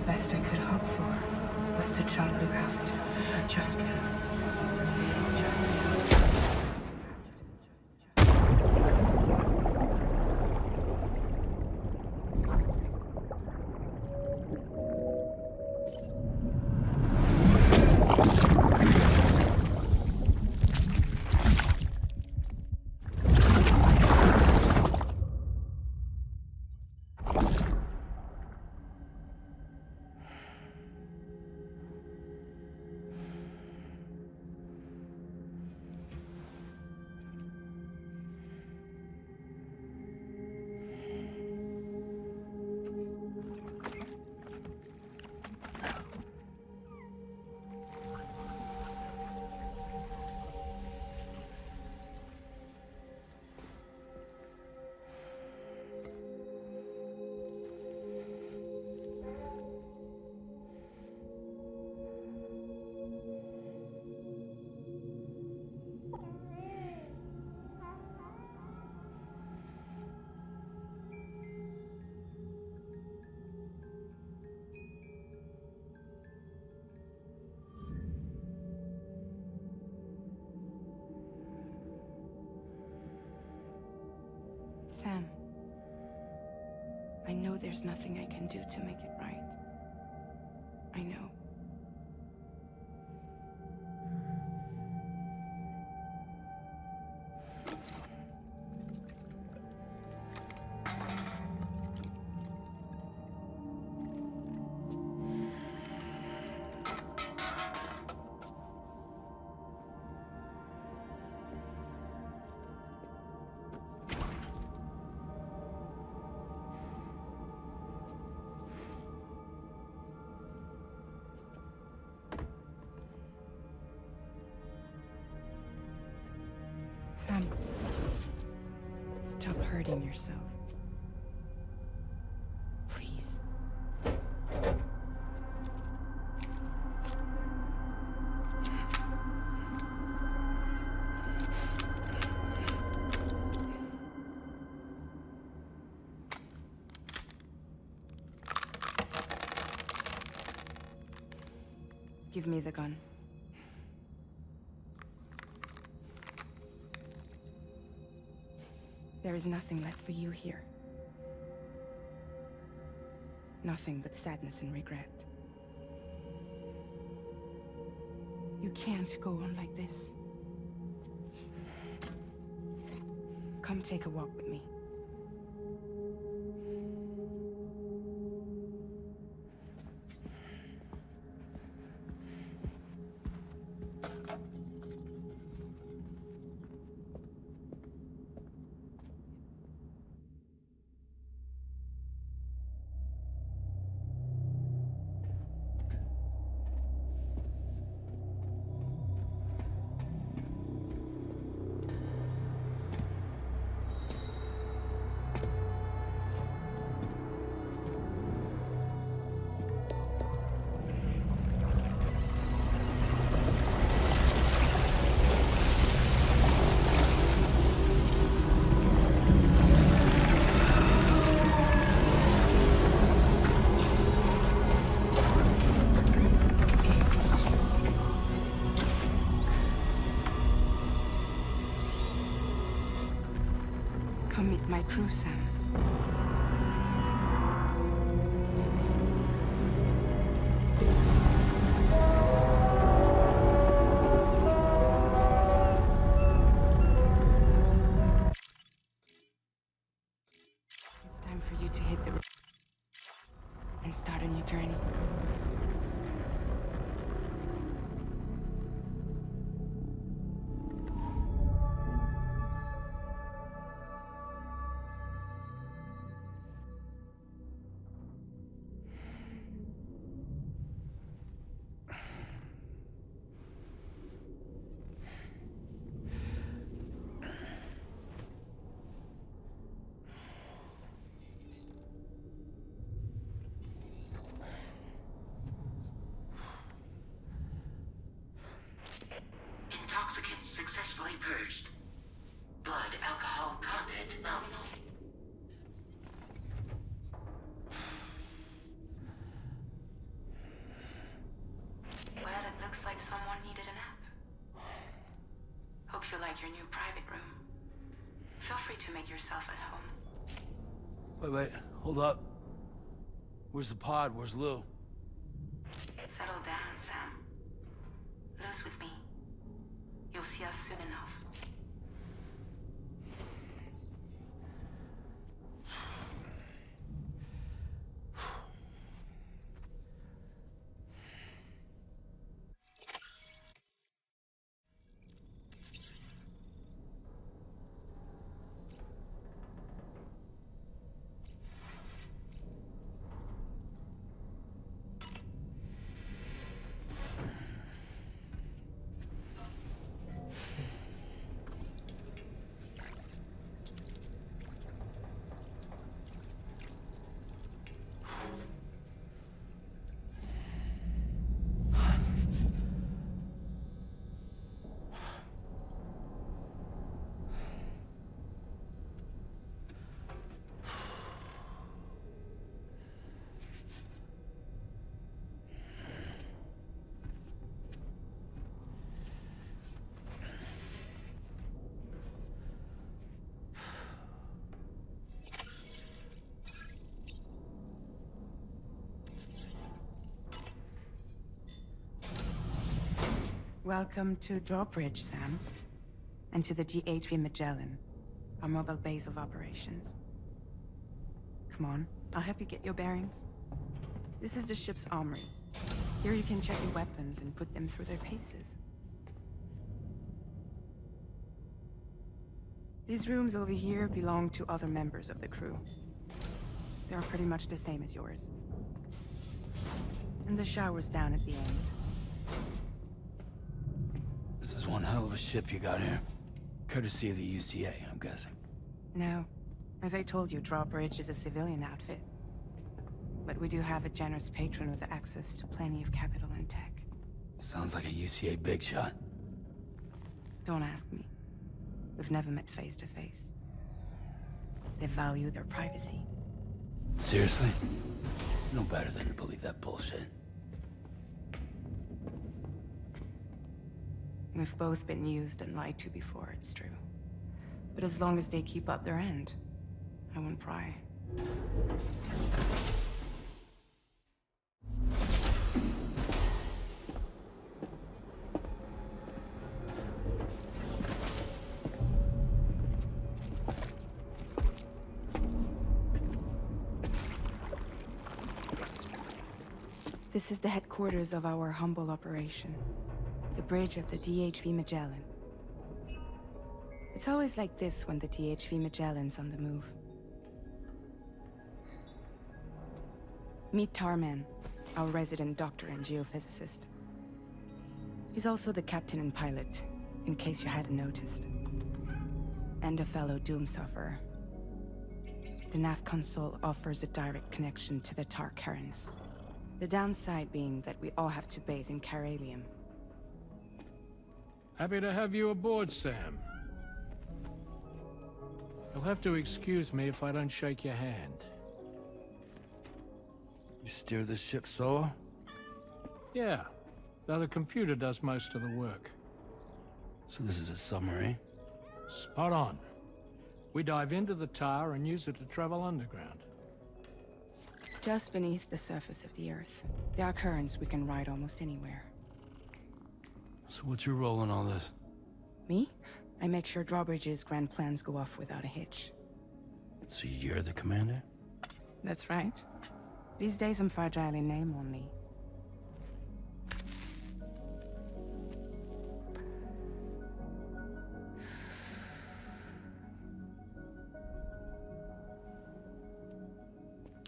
best I could hope for was to try to look out for just you. Sam, I know there's nothing I can do to make it right. I know. Sam, stop hurting yourself. Please. Give me the gun. There is nothing left for you here. Nothing but sadness and regret. You can't go on like this. Come take a walk with me. Come meet my crew, Sam. It's time for you to hit the road and start a new journey. Intoxicants successfully purged. Blood alcohol content nominal. like someone needed a nap. Hope you like your new private room. Feel free to make yourself at home. Wait, hold up. Where's the pod? Where's Lou? Settle down, Sam. Lou's with me. You'll see us soon enough. Welcome to Drawbridge, Sam. And to the GHV Magellan, our mobile base of operations. Come on, I'll help you get your bearings. This is the ship's armory. Here you can check your weapons and put them through their paces. These rooms over here belong to other members of the crew. They're pretty much the same as yours. And the shower's down at the end. This is one hell of a ship you got here. Courtesy of the UCA, I'm guessing. No. As I told you, Drawbridge is a civilian outfit. But we do have a generous patron with access to plenty of capital and tech. Sounds like a UCA big shot. Don't ask me. We've never met face to face. They value their privacy. Seriously? No better than to believe that bullshit. We've both been used and lied to before, it's true. But as long as they keep up their end, I won't pry. This is the headquarters of our humble operation. The bridge of the DHV Magellan. It's always like this when the DHV Magellan's on the move. Meet Tarman, our resident doctor and geophysicist. He's also the captain and pilot, in case you hadn't noticed. And a fellow doom sufferer. The nav console offers a direct connection to the Tar currents. The downside being that we all have to bathe in caralium. Happy to have you aboard, Sam. You'll have to excuse me if I don't shake your hand. You steer this ship solo? Yeah, though the computer does most of the work. So this is a submarine? Spot on. We dive into the Tar and use it to travel underground. Just beneath the surface of the Earth, there are currents we can ride almost anywhere. So what's your role in all this? Me? I make sure Drawbridge's grand plans go off without a hitch. So you're the commander? That's right. These days I'm fragile in name only.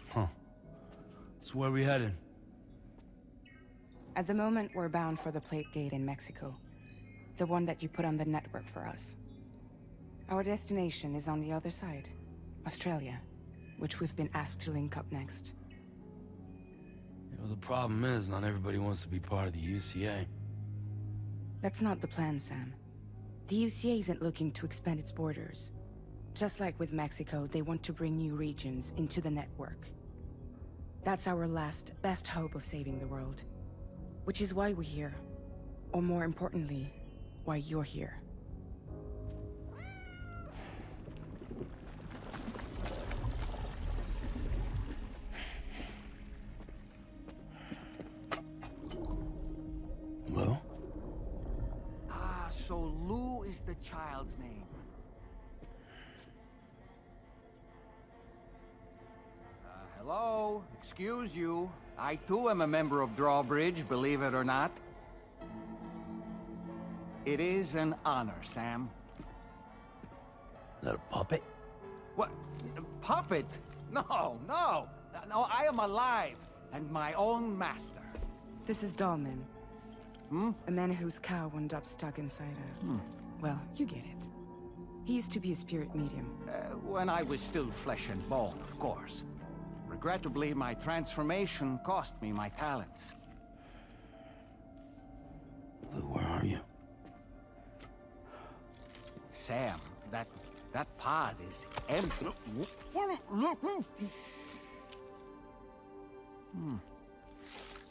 Huh. So where are we headed? At the moment, we're bound for the Plate Gate in Mexico. The one that you put on the network for us. Our destination is on the other side, Australia, which we've been asked to link up next. The problem is, not everybody wants to be part of the UCA. That's not the plan, Sam. The UCA isn't looking to expand its borders. Just like with Mexico, they want to bring new regions into the network. That's our last, best hope of saving the world. Which is why we're here. Or more importantly, why you're here. Lou? Ah, so Lou is the child's name. Hello? Excuse you. I too am a member of Drawbridge, believe it or not. It is an honor, Sam. Is that a puppet? What? A puppet? No, no! No, I am alive, and my own master. This is Dahlman. A man whose cow wound up stuck inside a... Well, you get it. He used to be a spirit medium. When I was still flesh and bone, of course. Regrettably, my transformation cost me my talents. Lou, where are you? Sam, that pod is empty.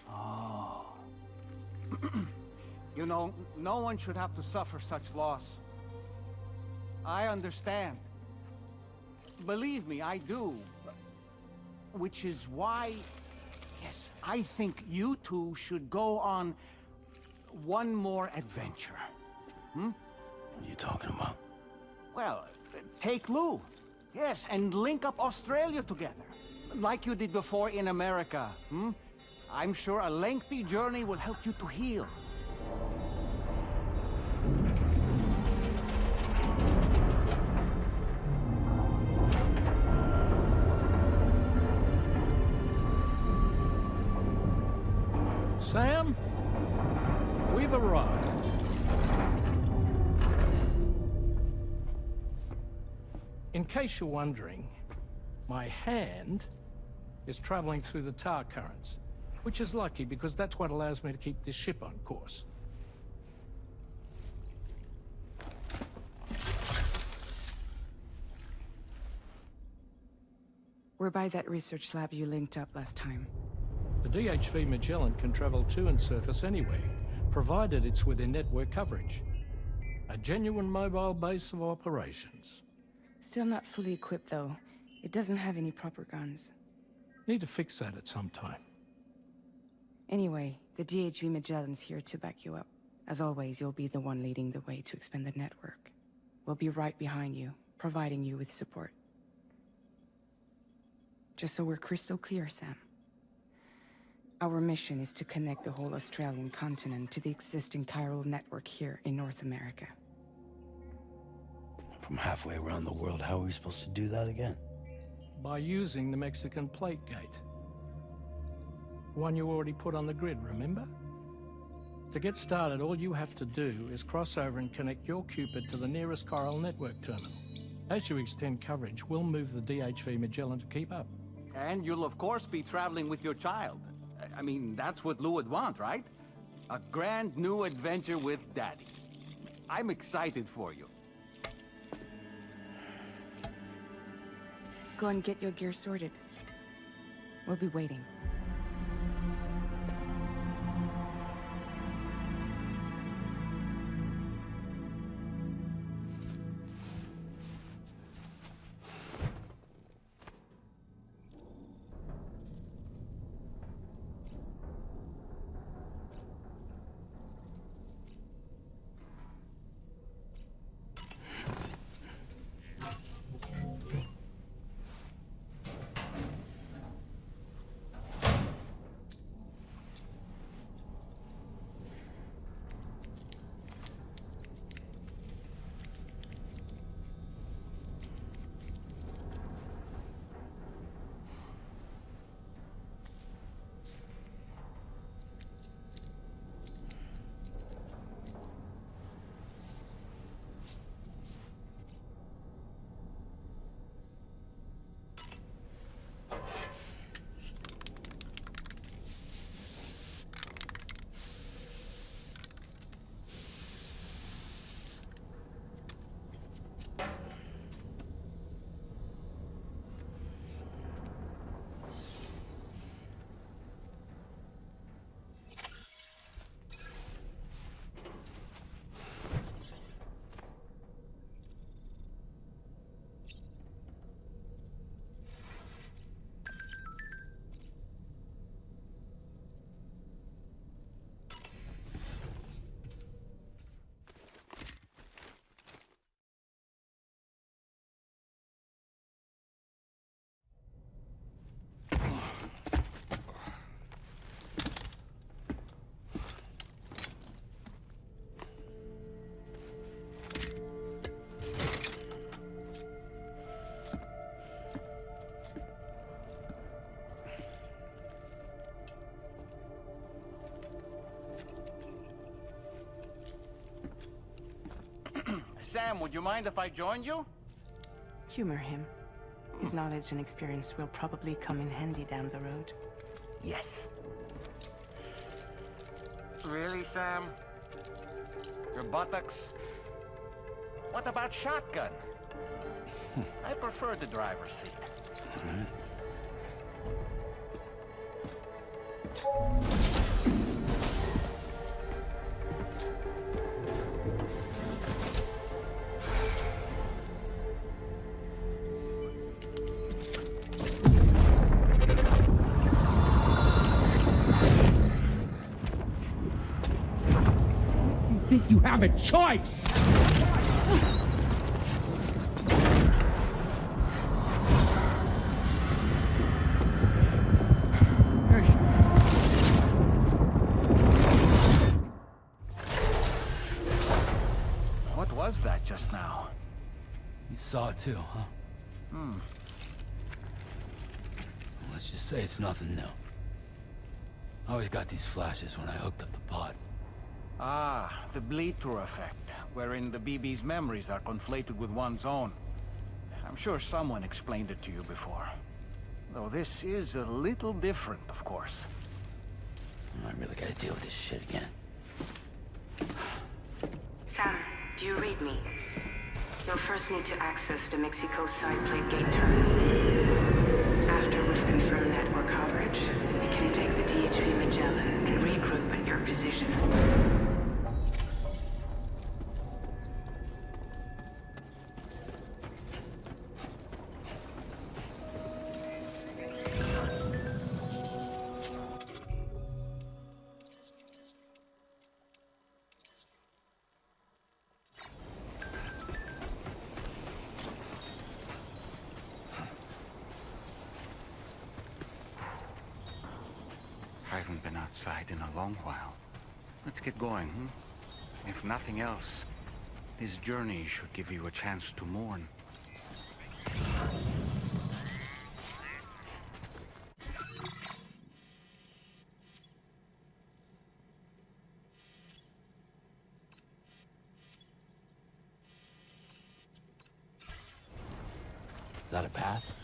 Oh. You know, no one should have to suffer such loss. I understand. Believe me, I do. Which is why, yes, I think you two should go on one more adventure. What are you talking about? Well, take Lou. Yes, and link up Australia together. Like you did before in America. I'm sure a lengthy journey will help you to heal. Sam, we've arrived. In case you're wondering, my hand is traveling through the tar currents, which is lucky because that's what allows me to keep this ship on course. We're by that research lab you linked up last time. The DHV Magellan can travel to and surface anywhere, provided it's within network coverage. A genuine mobile base of operations. Still not fully equipped, though. It doesn't have any proper guns. Need to fix that at some time. Anyway, the DHV Magellan's here to back you up. As always, you'll be the one leading the way to expand the network. We'll be right behind you, providing you with support. Just so we're crystal clear, Sam. Our mission is to connect the whole Australian continent to the existing chiral network here in North America. From halfway around the world, how are we supposed to do that again? By using the Mexican plate gate. One you already put on the grid, remember? To get started, all you have to do is cross over and connect your Cupid to the nearest chiral network terminal. As you extend coverage, we'll move the DHV Magellan to keep up. And you'll of course be traveling with your child. I mean, that's what Lou would want, right? A grand new adventure with Daddy. I'm excited for you. Go and get your gear sorted. We'll be waiting. Sam, would you mind if I joined you? Humor him. His knowledge and experience will probably come in handy down the road. Yes. Really, Sam? Your buttocks? What about shotgun? I prefer the driver's seat. Think you have a choice? What was that just now? You saw it too, huh? Let's just say it's nothing new. I always got these flashes when I hooked up the pod. Ah, the bleed-through effect, wherein the BB's memories are conflated with one's own. I'm sure someone explained it to you before. Though this is a little different, of course. I really gotta deal with this shit again. Sam, do you read me? You'll first need to access the Mexico side plate gate terminal. After we've confirmed network coverage, we can take the DHV Magellan and regroup at your position. I haven't been outside in a long while. Let's get going, hmm? If nothing else, this journey should give you a chance to mourn. Is that a path?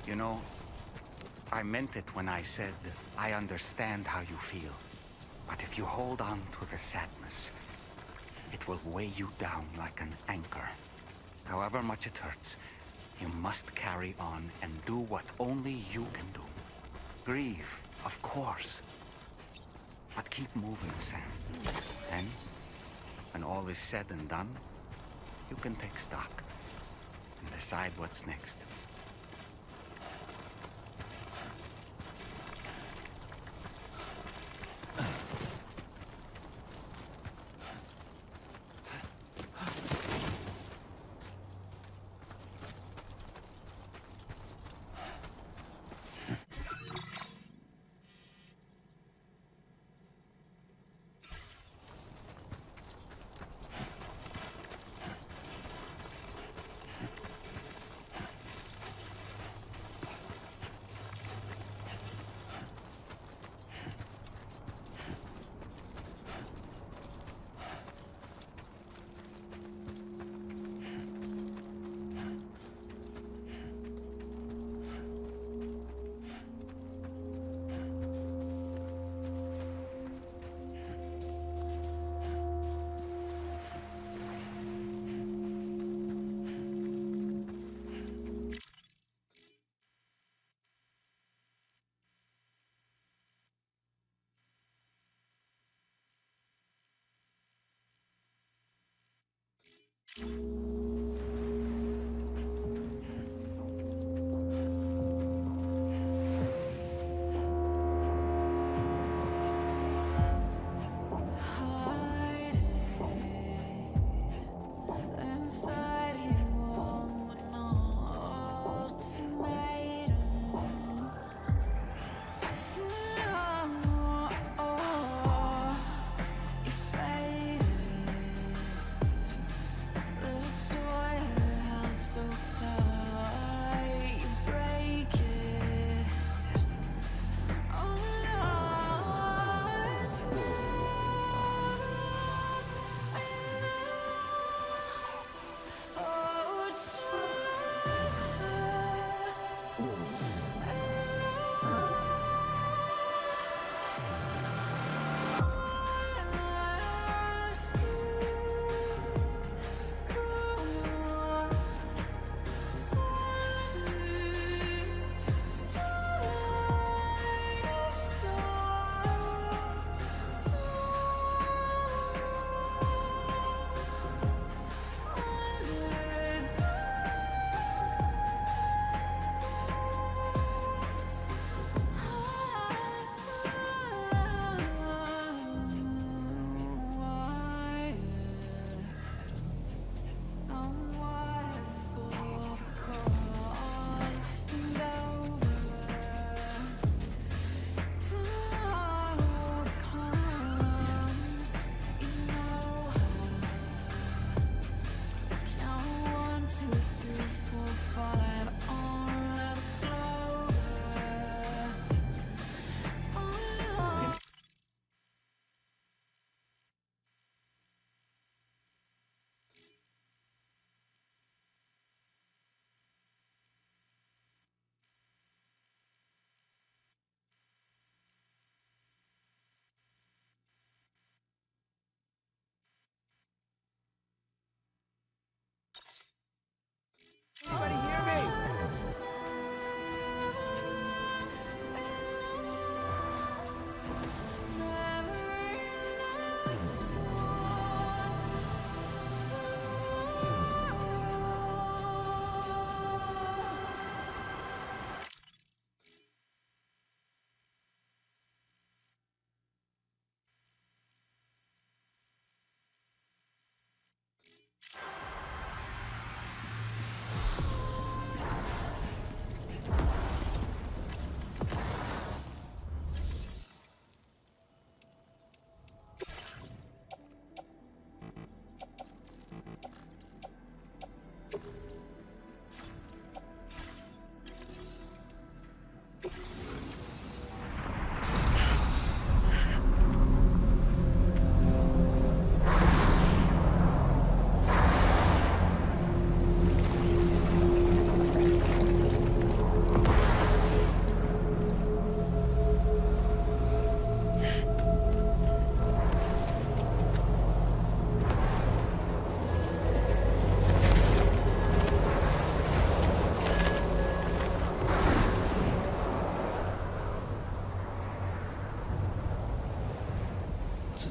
You know, I meant it when I said I understand how you feel. But if you hold on to the sadness, it will weigh you down like an anchor. However much it hurts, you must carry on and do what only you can do. Grieve, of course. But keep moving, Sam. Then, when all is said and done, you can take stock and decide what's next.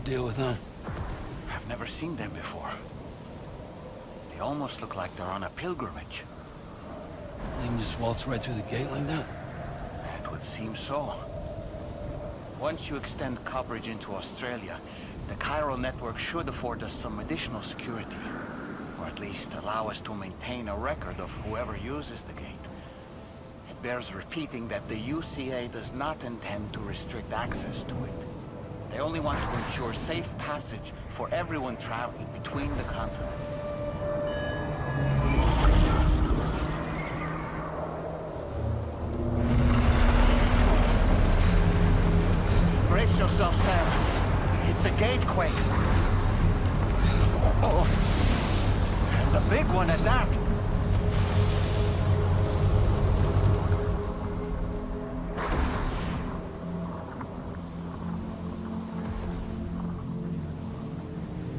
deal with them? I've never seen them before. They almost look like they're on a pilgrimage. They can just waltz right through the gate like that? It would seem so. Once you extend coverage into Australia, the chiral network should afford us some additional security. Or at least allow us to maintain a record of whoever uses the gate. It bears repeating that the UCA does not intend to restrict access to it. They only want to ensure safe passage for everyone traveling between the continents. Brace yourself, Sam. It's a gatequake. Oh, and a big one at that.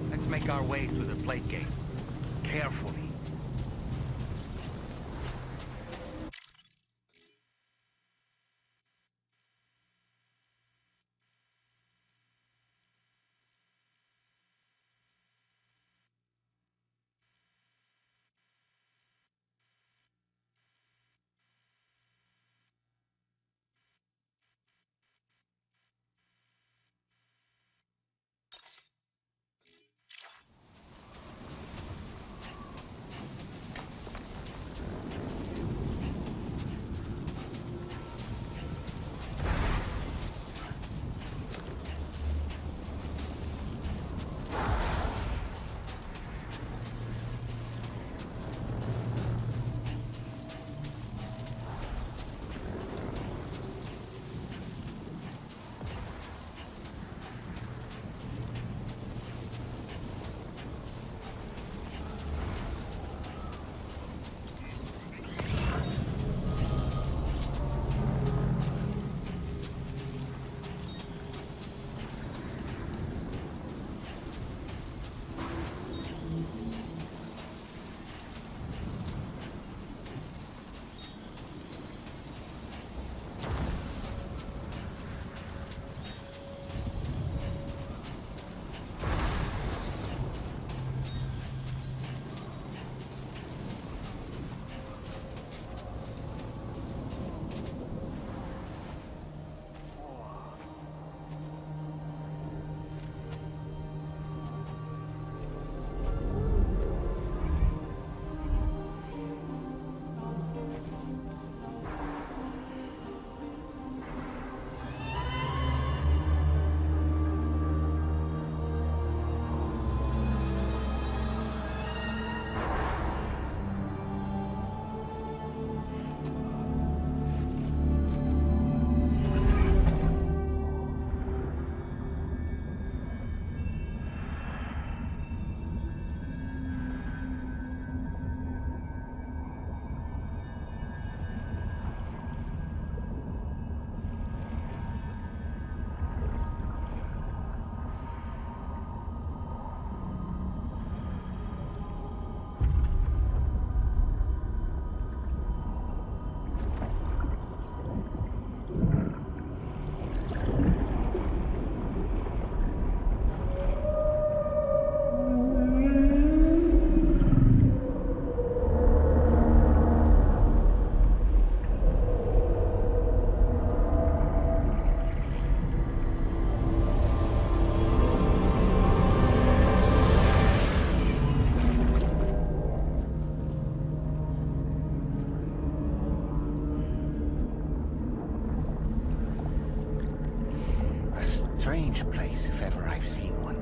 Let's make our way through the plate gate. Carefully. Strange place, if ever I've seen one.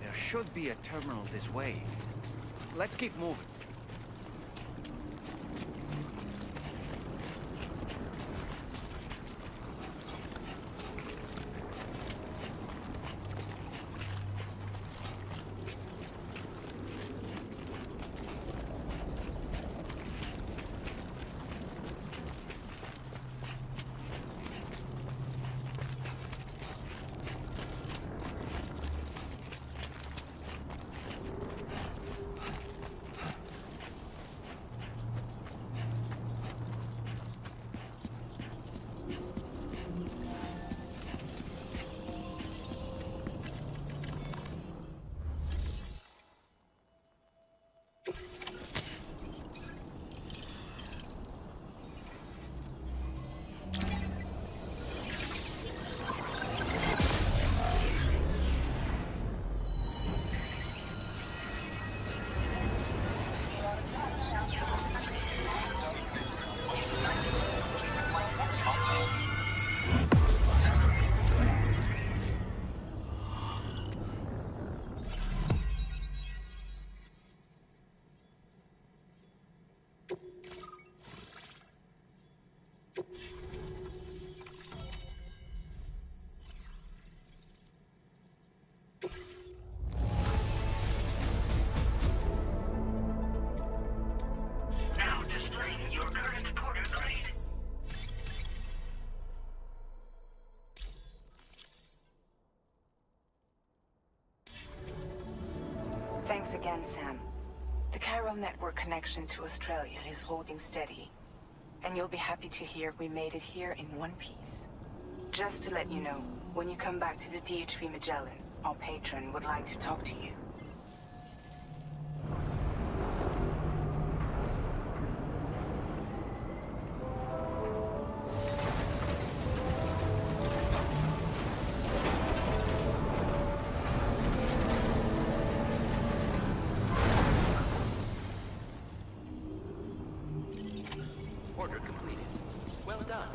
There should be a terminal this way. Let's keep moving. again, Sam. The chiral network connection to Australia is holding steady. And you'll be happy to hear we made it here in one piece. Just to let you know, when you come back to the DHV Magellan, our patron would like to talk to you. Order completed. Well done.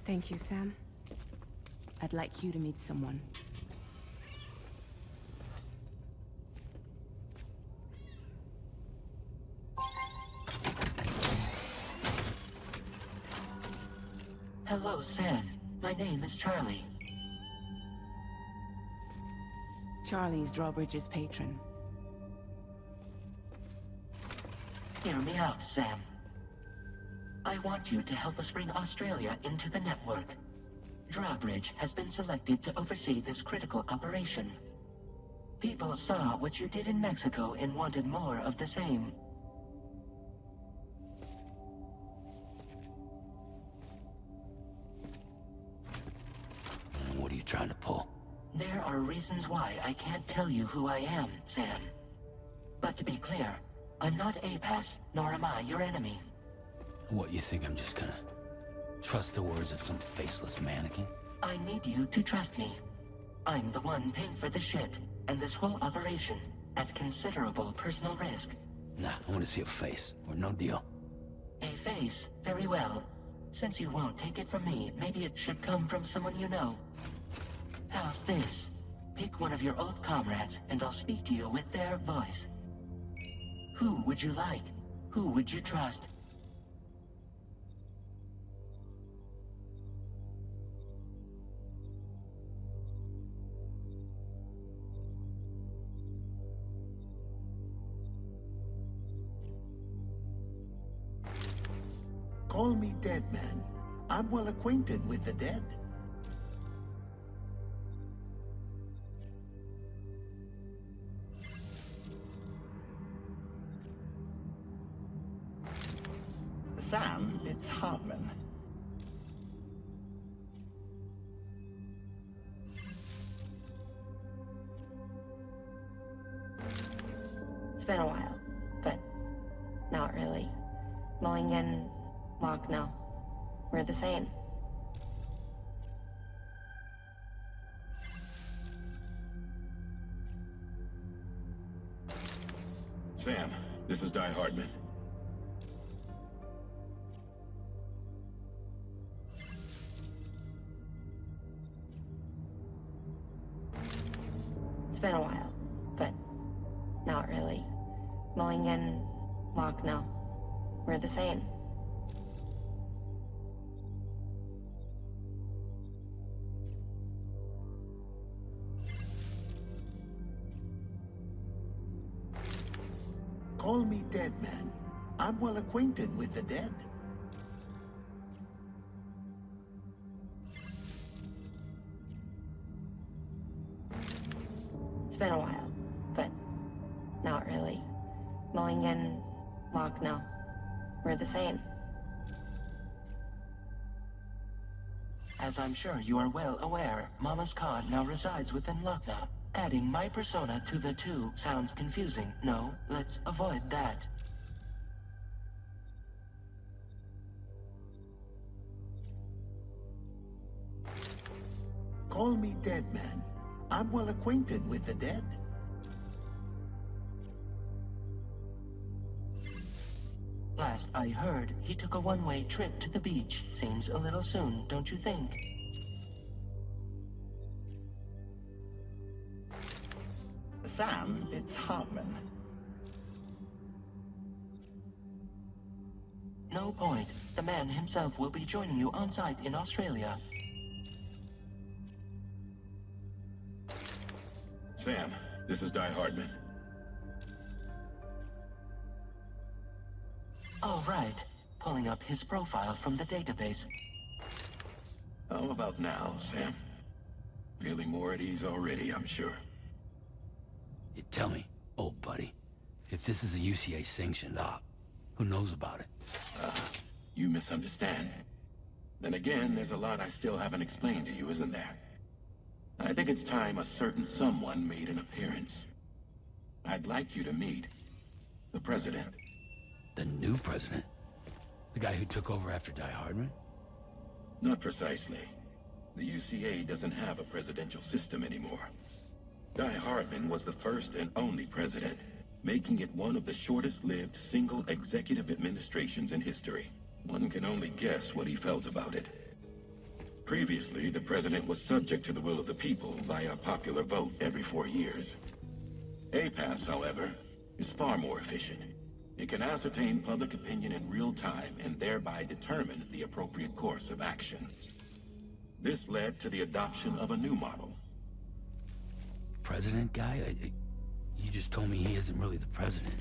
Thank you, Sam. I'd like you to meet someone. Hello, Sam. My name is Charlie. Charlie's Drawbridge's patron. Hear me out, Sam. I want you to help us bring Australia into the network. Drawbridge has been selected to oversee this critical operation. People saw what you did in Mexico and wanted more of the same. What are you trying to pull? There are reasons why I can't tell you who I am, Sam. But to be clear, I'm not APAS, nor am I your enemy. What, you think I'm just gonna trust the words of some faceless mannequin? I need you to trust me. I'm the one paying for the ship and this whole operation at considerable personal risk. Nah, I want to see a face, or no deal. A face? Very well. Since you won't take it from me, maybe it should come from someone you know. How's this? Pick one of your old comrades, and I'll speak to you with their voice. Who would you like? Who would you trust? Call me Dead Man. I'm well acquainted with the dead. Sam, it's Hartman. It's been a while, but not really. Mulligan, Locke, no. We're the same. Sam, this is Di Hartman. It's been a while, but not really. Mulligan, Locke, no. We're the same. Call me Dead Man. I'm well acquainted with the dead. It's been a while, but not really. Mulligan, Locke, no. We're the same. As I'm sure you are well aware, Mama's Cod now resides within Lochna. Adding my persona to the two sounds confusing. No, let's avoid that. Call me Dead Man. I'm well acquainted with the dead. last I heard, he took a one-way trip to the beach. Seems a little soon, don't you think? Sam, it's Hartman. No point. The man himself will be joining you on site in Australia. Sam, this is Hartman. All right. Pulling up his profile from the database. How about now, Sam? Feeling more at ease already, I'm sure. You tell me, old buddy, if this is a UCA sanctioned op, who knows about it? You misunderstand. Then again, there's a lot I still haven't explained to you, isn't there? I think it's time a certain someone made an appearance. I'd like you to meet the President. The new president? The guy who took over after Hardman? Not precisely. The UCA doesn't have a presidential system anymore. Hardman was the first and only president, making it one of the shortest-lived single executive administrations in history. One can only guess what he felt about it. Previously, the president was subject to the will of the people via popular vote every 4 years. APAS, however, is far more efficient. It can ascertain public opinion in real time and thereby determine the appropriate course of action. This led to the adoption of a new model. President guy? You just told me he isn't really the president.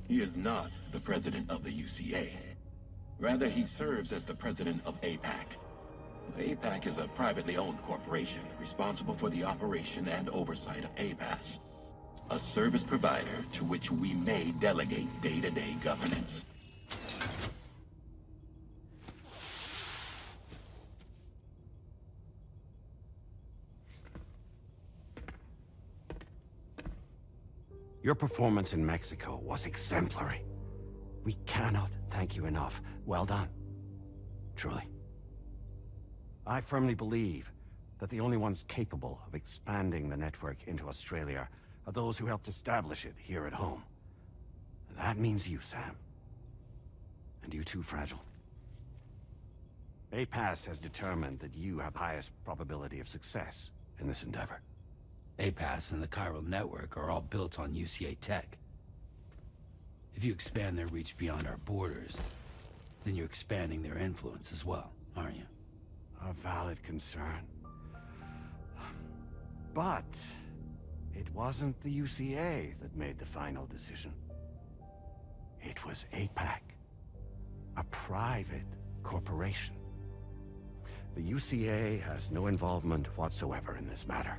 He is not the president of the UCA. Rather, he serves as the president of APAC. APAC is a privately owned corporation responsible for the operation and oversight of APAS, a service provider to which we may delegate day-to-day governance. Your performance in Mexico was exemplary. We cannot thank you enough. Well done. Truly. I firmly believe that the only ones capable of expanding the network into Australia are those who helped establish it here at home. That means you, Sam. And you too, Fragile. APAS has determined that you have the highest probability of success in this endeavor. APAS and the chiral network are all built on UCA tech. If you expand their reach beyond our borders, then you're expanding their influence as well, aren't you? A valid concern. But it wasn't the UCA that made the final decision. It was APAC, a private corporation. The UCA has no involvement whatsoever in this matter.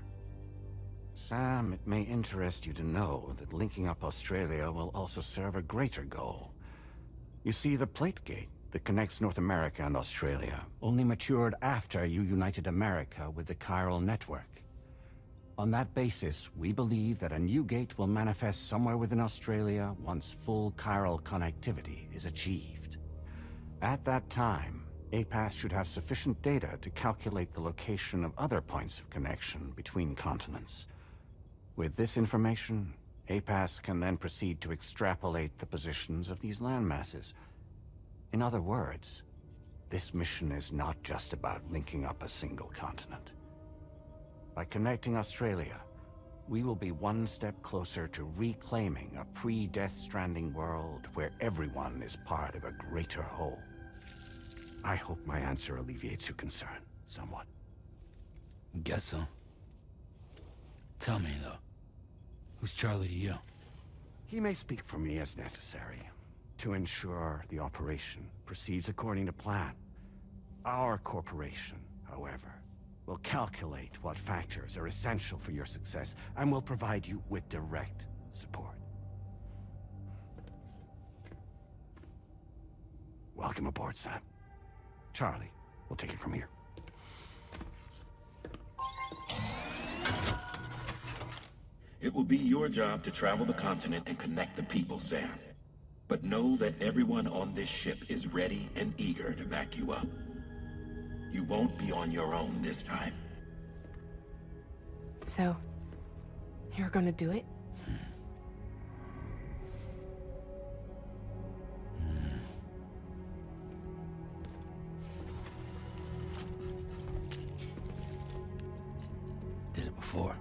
Sam, it may interest you to know that linking up Australia will also serve a greater goal. You see, the plate gate that connects North America and Australia only matured after you united America with the chiral network. On that basis, we believe that a new gate will manifest somewhere within Australia once full chiral connectivity is achieved. At that time, APAS should have sufficient data to calculate the location of other points of connection between continents. With this information, APAS can then proceed to extrapolate the positions of these landmasses. In other words, this mission is not just about linking up a single continent. By connecting Australia, we will be one step closer to reclaiming a pre-Death Stranding world where everyone is part of a greater whole. I hope my answer alleviates your concern somewhat. Guess so. Tell me, though. Who's Charlie to you? He may speak for me as necessary to ensure the operation proceeds according to plan. Our corporation, however, will calculate what factors are essential for your success and will provide you with direct support. Welcome aboard, Sam. Charlie, we'll take it from here. It will be your job to travel the continent and connect the people, Sam. But know that everyone on this ship is ready and eager to back you up. You won't be on your own this time. So, you're gonna do it? before.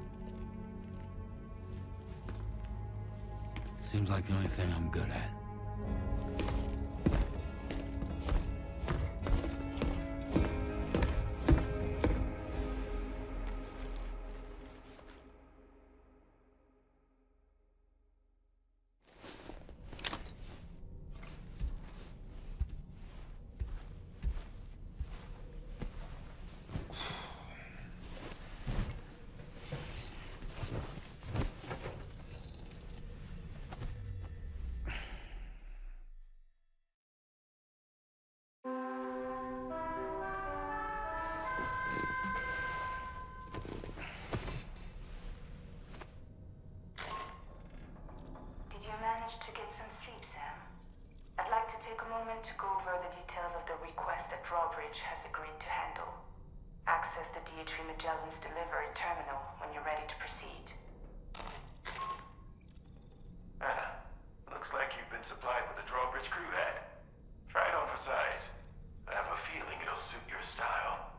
Seems like the only thing I'm good at. Managed to get some sleep, Sam. I'd like to take a moment to go over the details of the request that Drawbridge has agreed to handle. Access the D3 Magellan's delivery terminal when you're ready to proceed. Looks like you've been supplied with a Drawbridge crew hat. Try it on for size. I have a feeling it'll suit your style.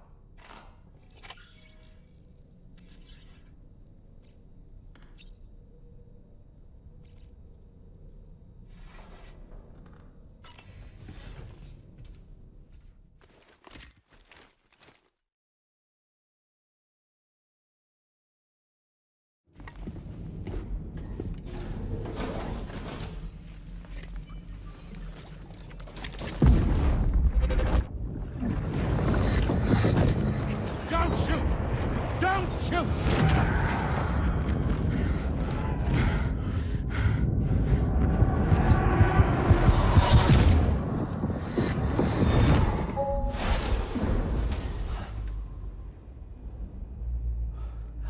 Don't shoot! Don't shoot!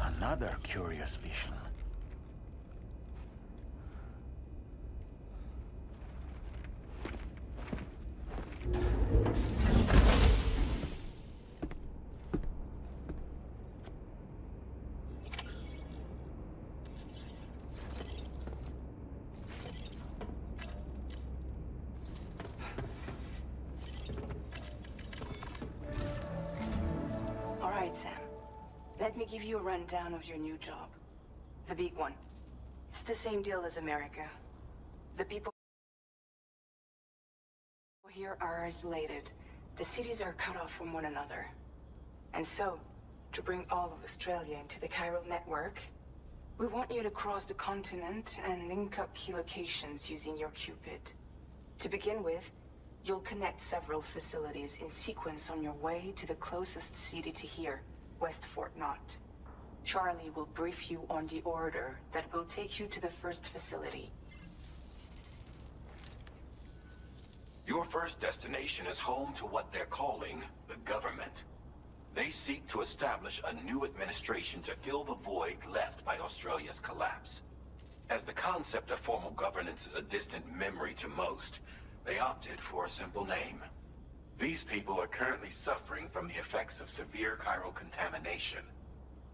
Another curious vision. All right, Sam. Let me give you a rundown of your new job. The big one. It's the same deal as America. The people here are isolated. The cities are cut off from one another. And so, to bring all of Australia into the chiral network, we want you to cross the continent and link up key locations using your Cupid. To begin with, you'll connect several facilities in sequence on your way to the closest city to here, West Fort Knott. Charlie will brief you on the order that will take you to the first facility. Your first destination is home to what they're calling the government. They seek to establish a new administration to fill the void left by Australia's collapse. As the concept of formal governance is a distant memory to most, they opted for a simple name. These people are currently suffering from the effects of severe chiral contamination.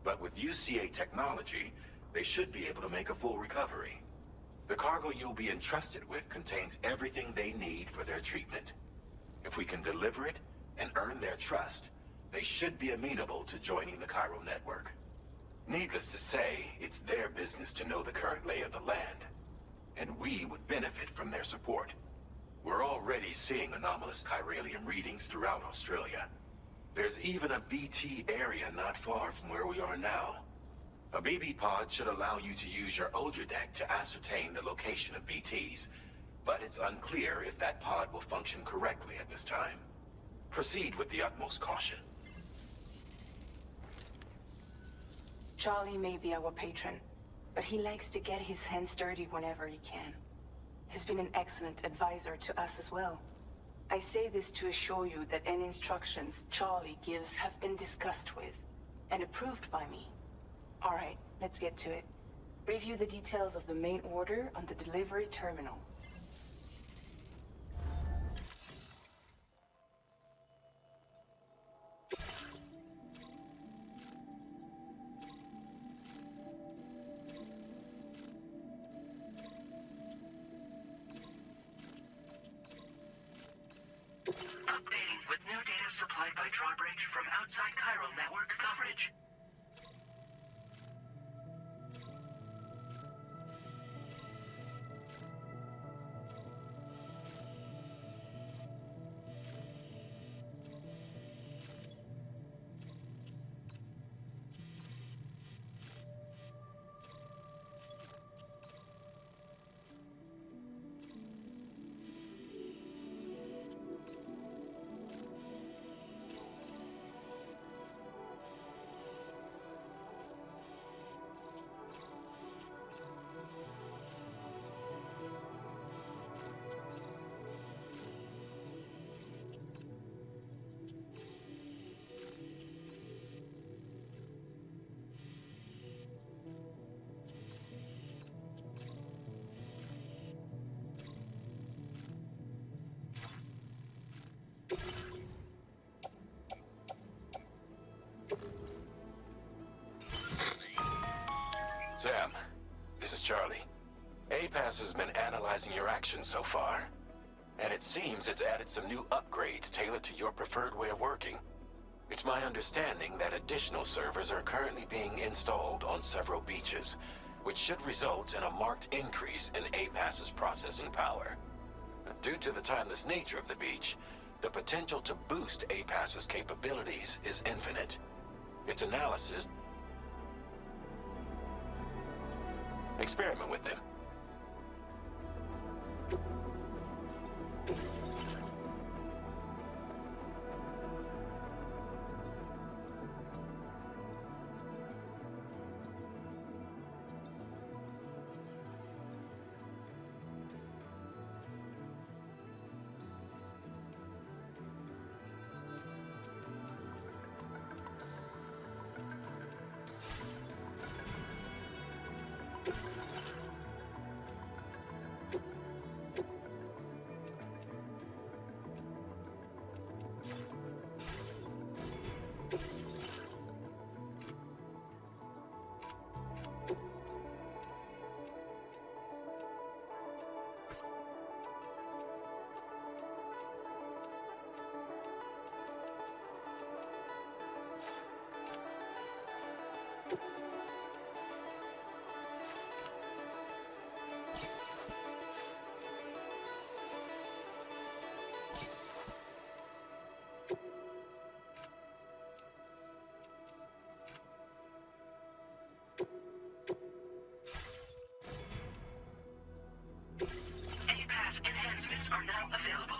But with UCA technology, they should be able to make a full recovery. The cargo you'll be entrusted with contains everything they need for their treatment. If we can deliver it and earn their trust, they should be amenable to joining the chiral network. Needless to say, it's their business to know the current lay of the land, and we would benefit from their support. We're already seeing anomalous chiralium readings throughout Australia. There's even a BT area not far from where we are now. A BB pod should allow you to use your Ultradeck to ascertain the location of BTs, but it's unclear if that pod will function correctly at this time. Proceed with the utmost caution. Charlie may be our patron, but he likes to get his hands dirty whenever he can. He's been an excellent advisor to us as well. I say this to assure you that any instructions Charlie gives have been discussed with and approved by me. All right, let's get to it. Review the details of the main order on the delivery terminal. Updating with new data supplied by Drawbridge from outside chiral network coverage. Sam, this is Charlie. APAS has been analyzing your actions so far, and it seems it's added some new upgrades tailored to your preferred way of working. It's my understanding that additional servers are currently being installed on several beaches, which should result in a marked increase in APAS's processing power. Due to the timeless nature of the beach, the potential to boost APAS's capabilities is infinite. Its analysis... Experiment with them. APAS enhancements are now available.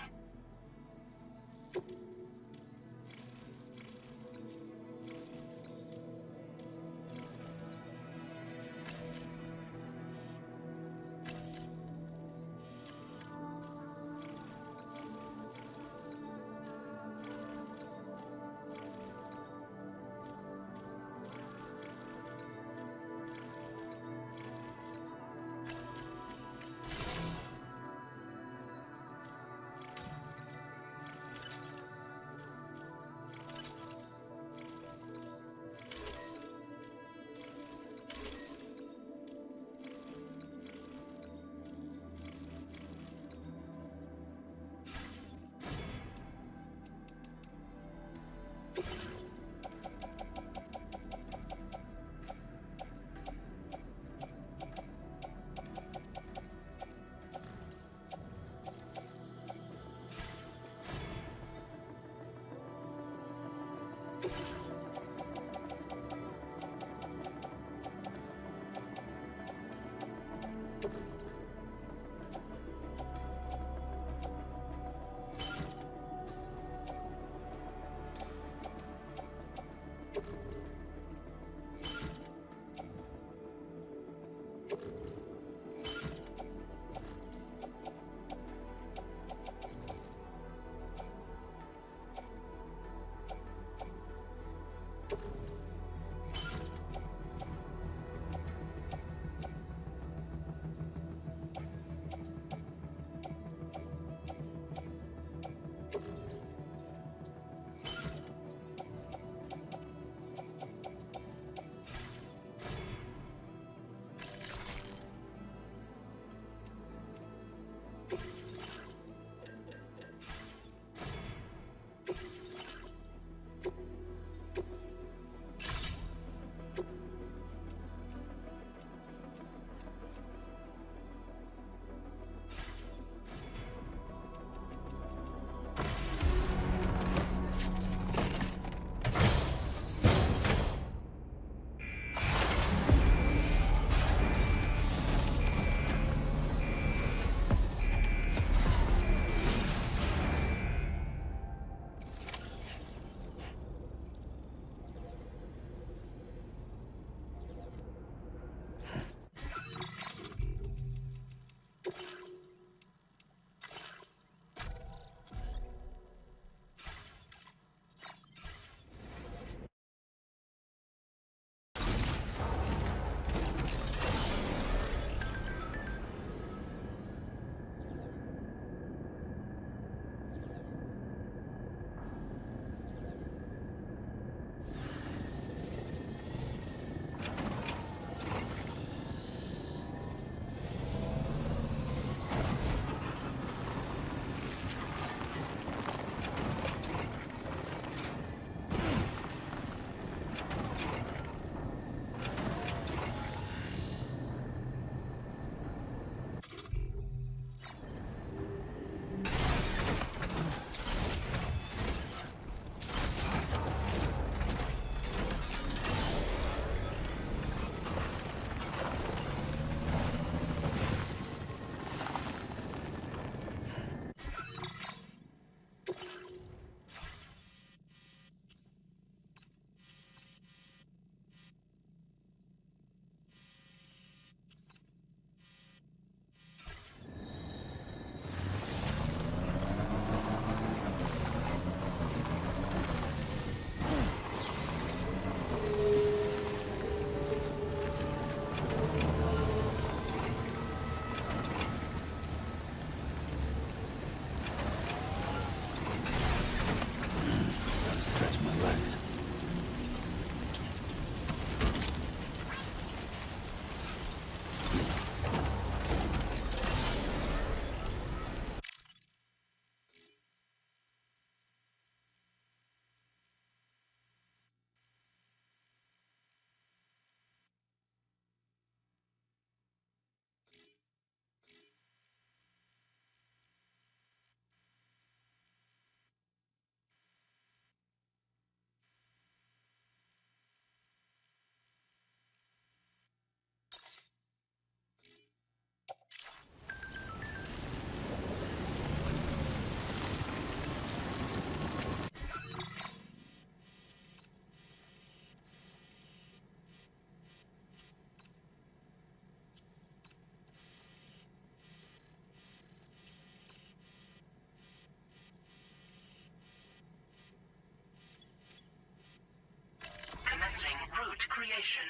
information.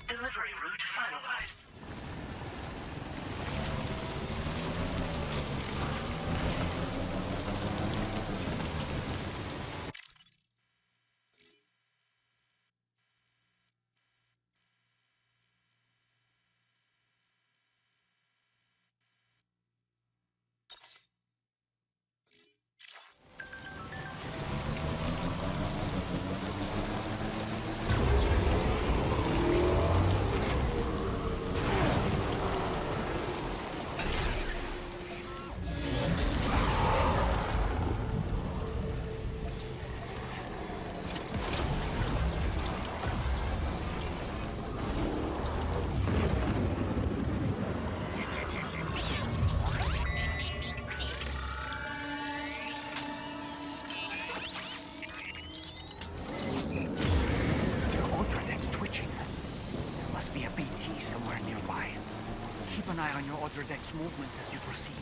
Delivery route finalized. Keep an eye on your other deck's movements as you proceed.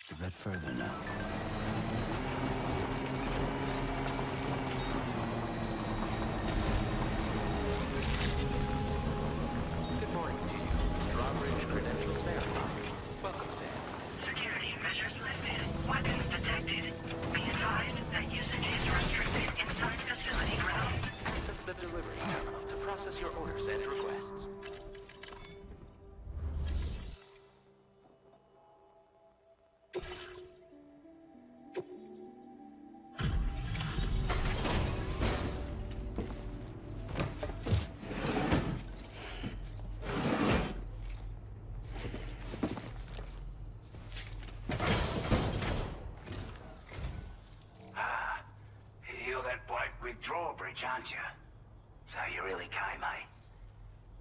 A bit further now. Good morning to you. Drawbridge credentials verified. Welcome, Sam. Security measures lifted. Weapons detected. Be advised that usage is restricted inside facility grounds. Access the delivery terminal to process your orders and Bridge, aren't you? So you really came, eh?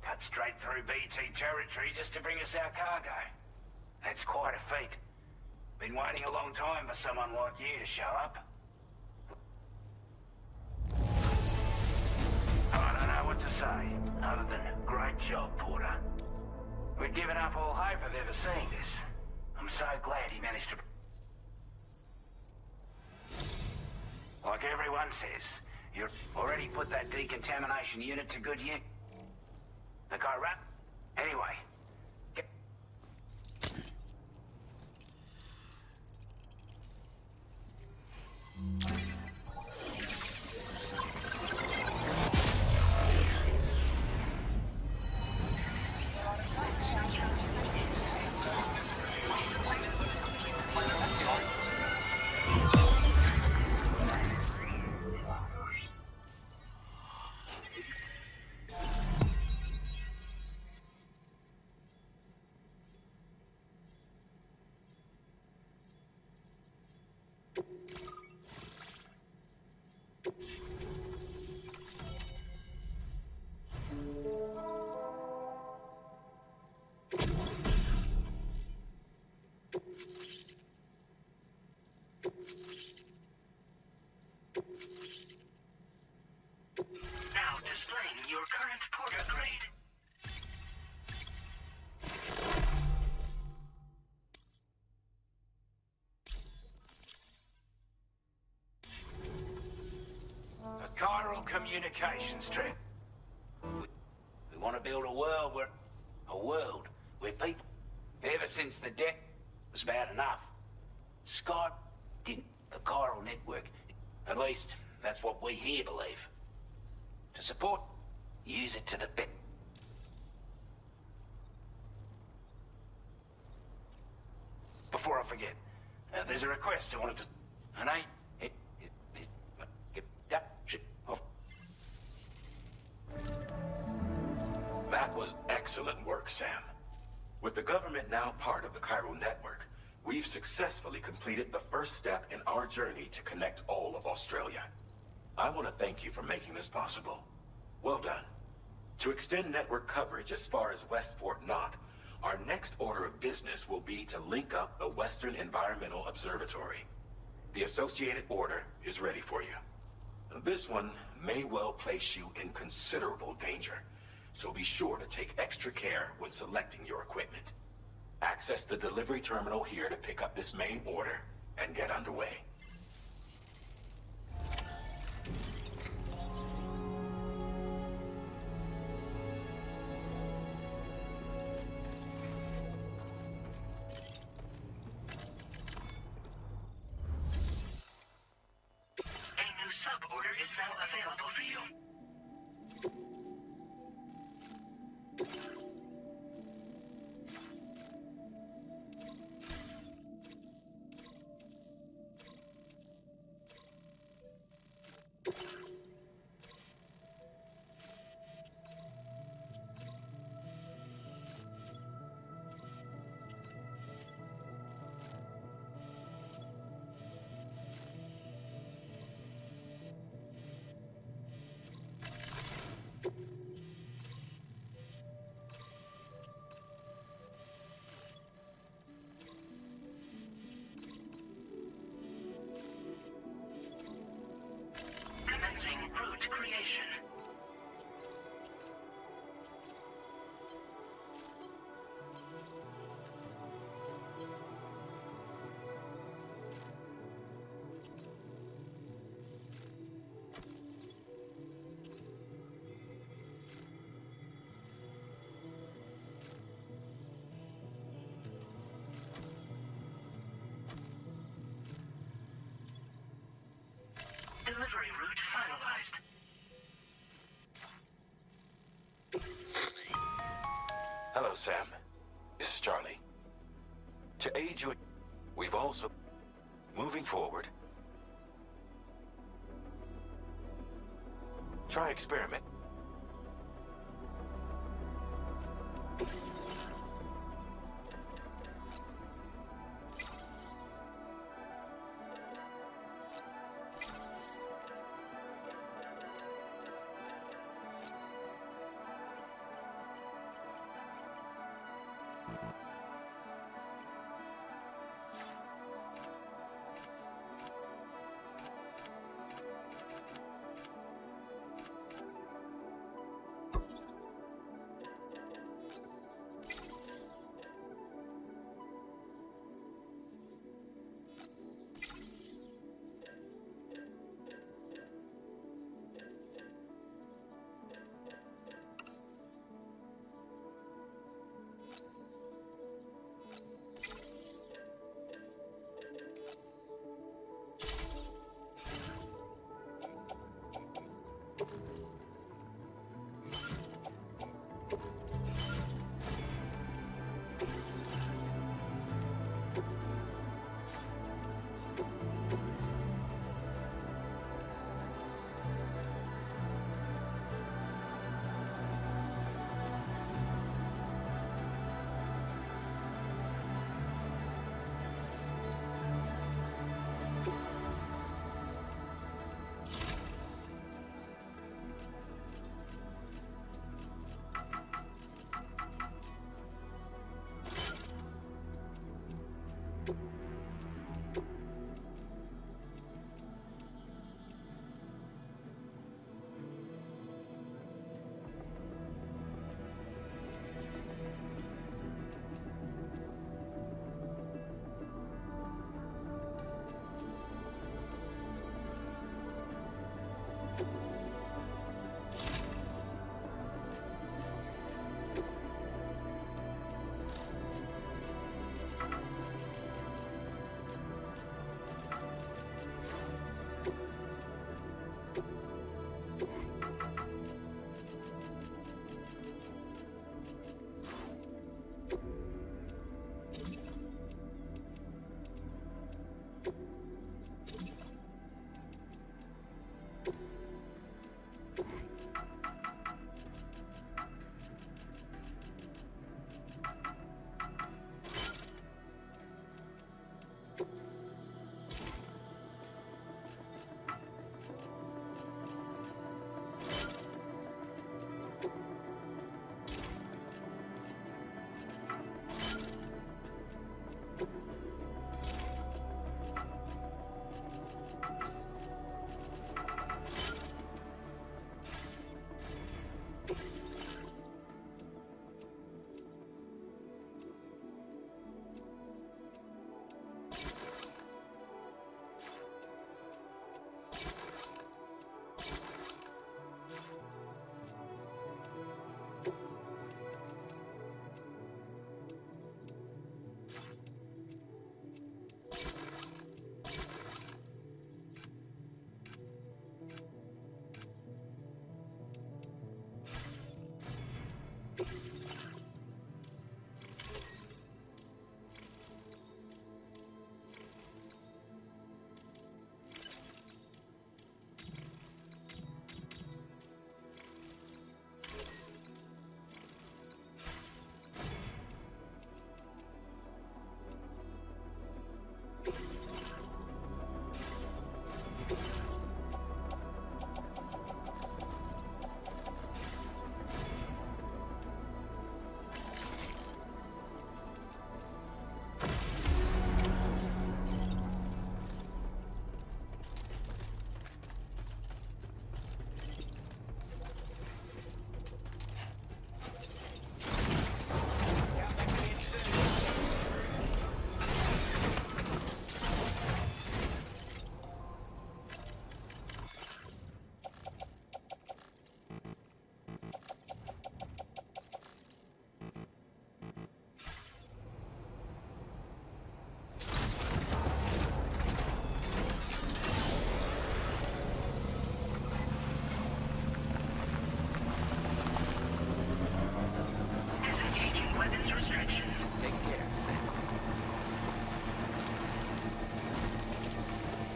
Cut straight through BT territory just to bring us our cargo. That's quite a feat. Been waiting a long time for someone like you to show up. I don't know what to say, other than great job, Porter. We'd given up all hope of ever seeing this. I'm so glad he managed to... Like everyone says, you've already put that decontamination unit to good use. The guy ran... Anyway, get... Now displaying your current Porter grade. A chiral communication strip. We want to build a world where people, ever since the death was bad enough. Scott didn't. The chiral network, at least that's what we here believe. To support, use it to the bit. Before I forget, there's a request I wanted to... And That was excellent work, Sam. With the government now part of the chiral network, we've successfully completed the first step in our journey to connect all of Australia. I want to thank you for making this possible. Well done. To extend network coverage as far as West Fort Knott, our next order of business will be to link up the Western Environmental Observatory. The associated order is ready for you. This one may well place you in considerable danger, so be sure to take extra care when selecting your equipment. Access the delivery terminal here to pick up this main order and get underway. A new sub-order is now available for you. Commencing route creation. Delivery route finalized. Hello, Sam. This is Charlie. To aid you, we've also... Moving forward. Try experiment.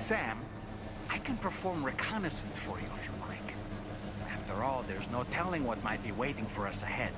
Sam, I can perform reconnaissance for you if you like. After all, there's no telling what might be waiting for us ahead.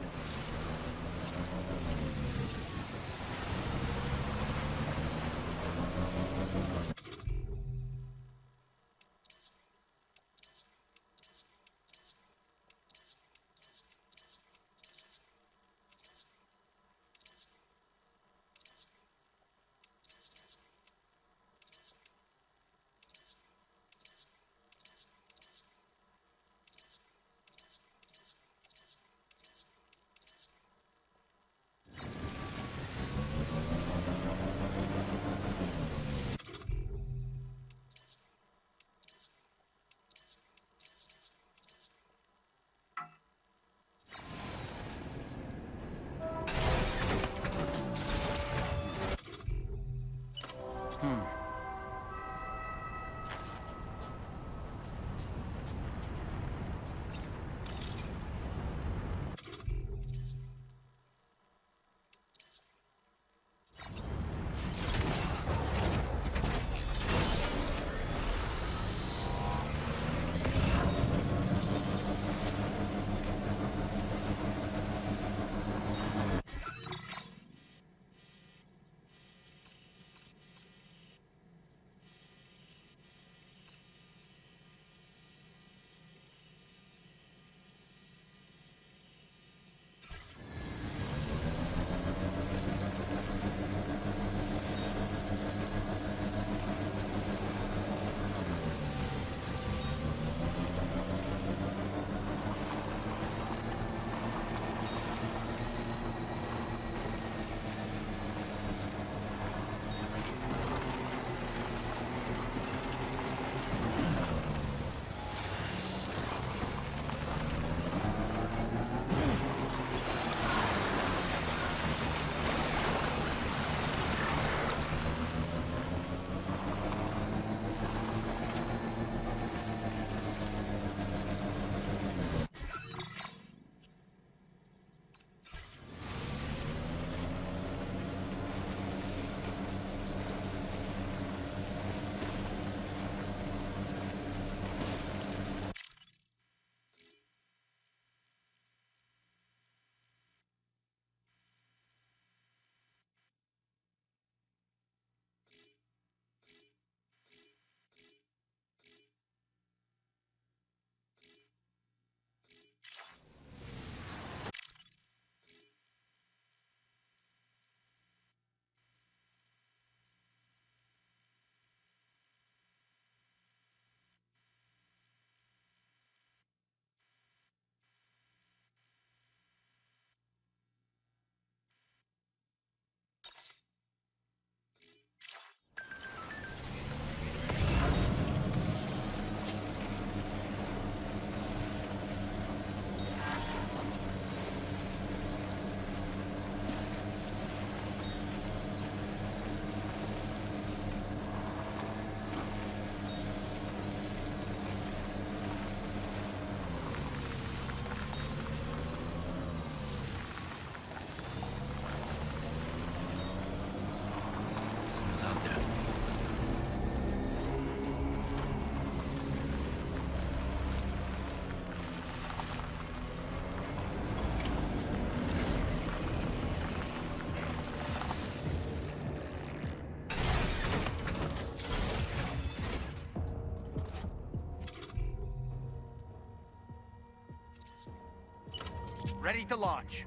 Ready to launch.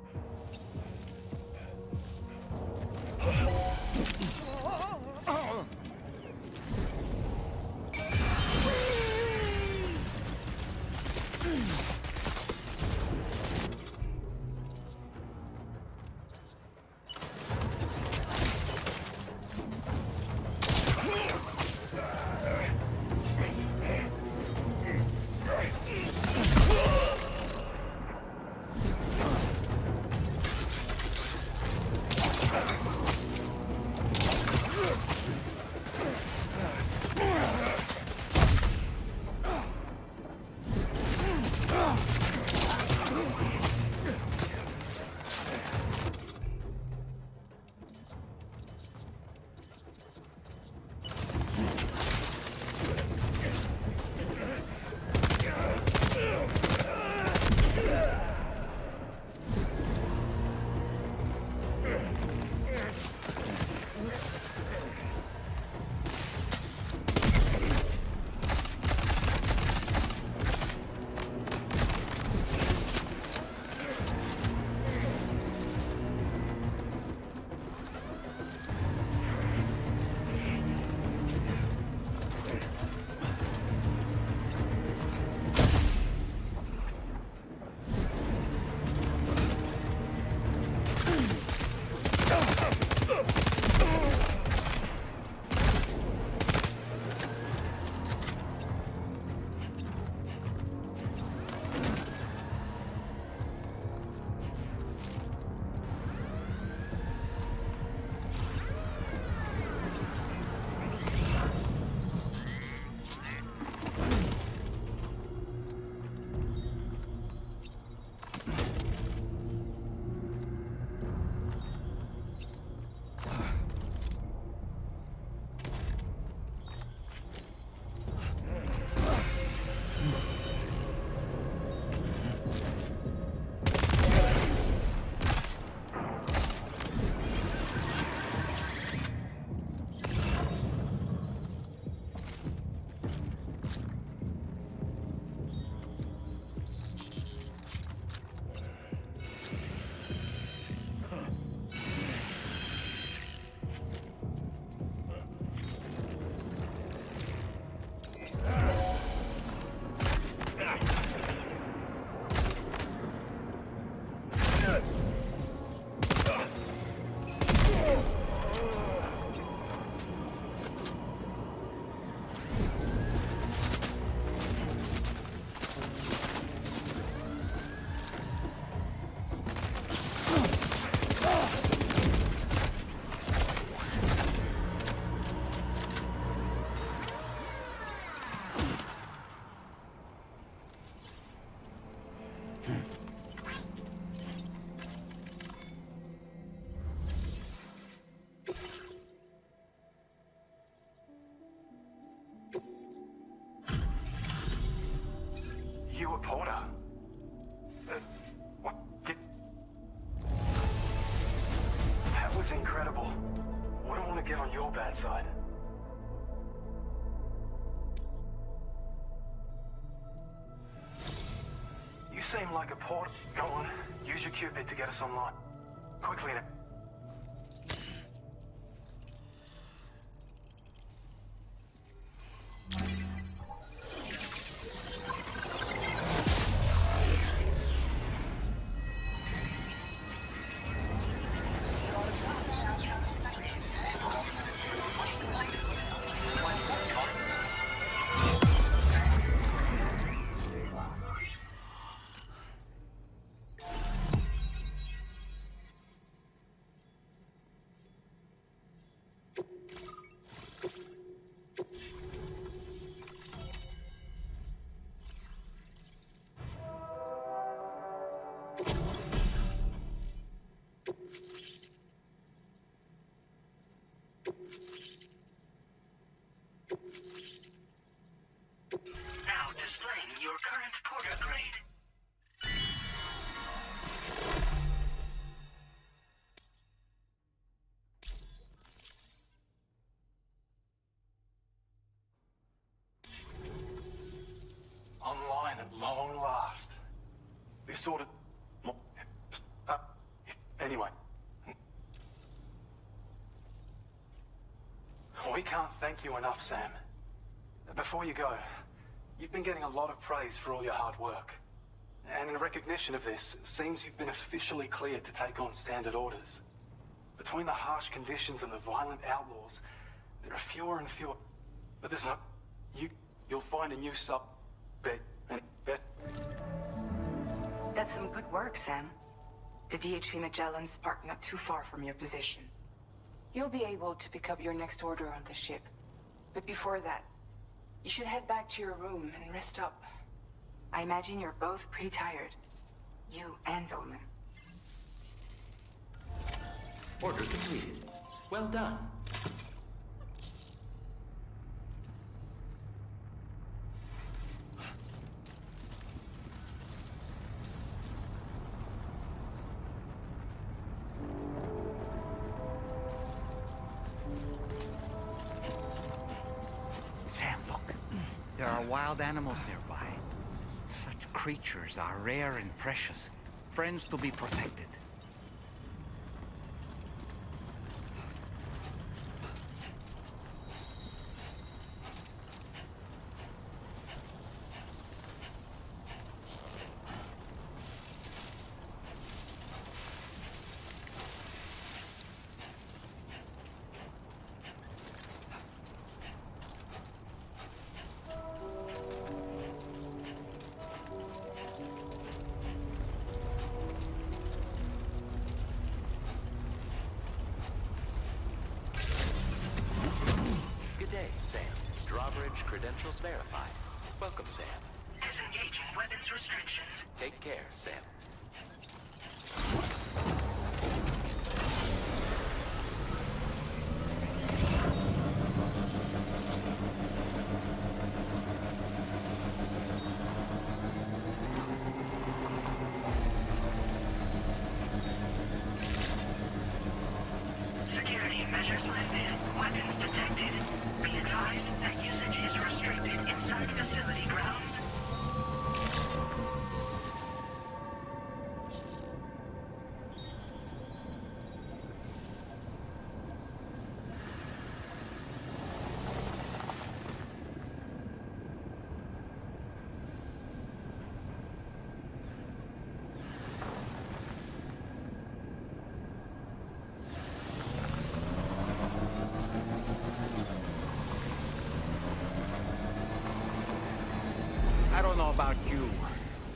bad side. You seem like a port. Go on, use your Cupid to get us online. Quickly then. Now displaying your current porter grade. Online at long last. This sort of... anyway. We can't thank you enough, Sam. Before you go, you've been getting a lot of praise for all your hard work. And in recognition of this, it seems you've been officially cleared to take on standard orders. Between the harsh conditions and the violent outlaws, there are fewer and fewer... But there's no... You'll find a new sub-bed and... That's some good work, Sam. The DHV Magellan's parked not too far from your position. You'll be able to pick up your next order on the ship. But before that, you should head back to your room and rest up. I imagine you're both pretty tired. You and Dolman. Order completed. Well done. Sam, look. There are wild animals nearby. Such creatures are rare and precious. Friends to be protected. Credentials verified. Welcome, Sam. Disengaging weapons restrictions. Take care, Sam. Security measures lifted. Weapons detected. Be advised that usage is restricted inside facility grounds. I don't know about you,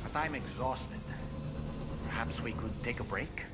but I'm exhausted. Perhaps we could take a break?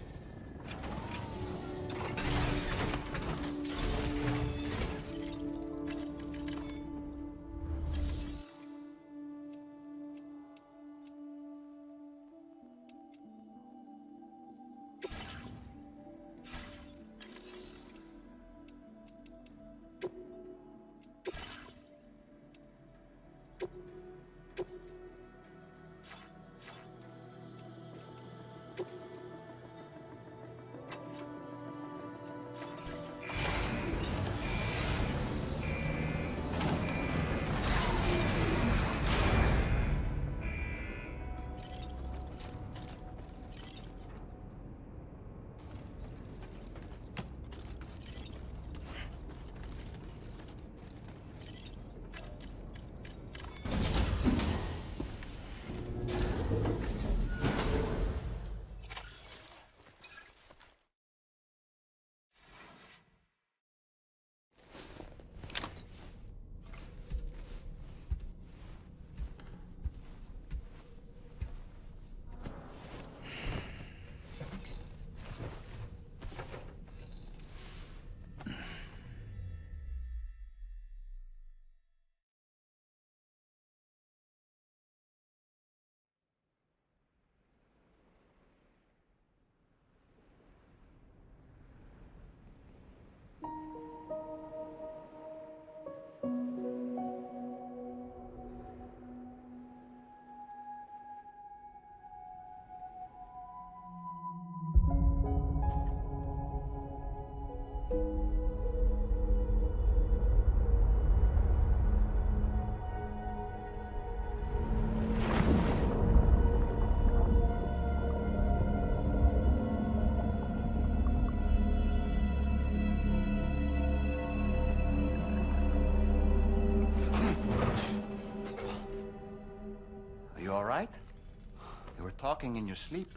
all right? You were talking in your sleep.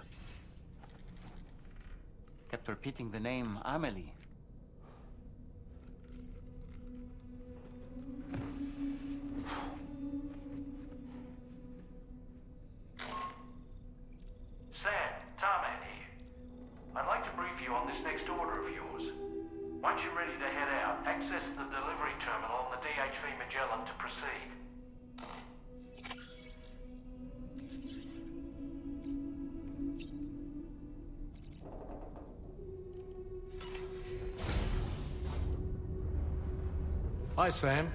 Kept repeating the name Amelie. Sam, Tarman here. I'd like to brief you on this next order of yours. Once you're ready to head out, access the delivery terminal on the DHV Magellan to proceed. Hi, Sam.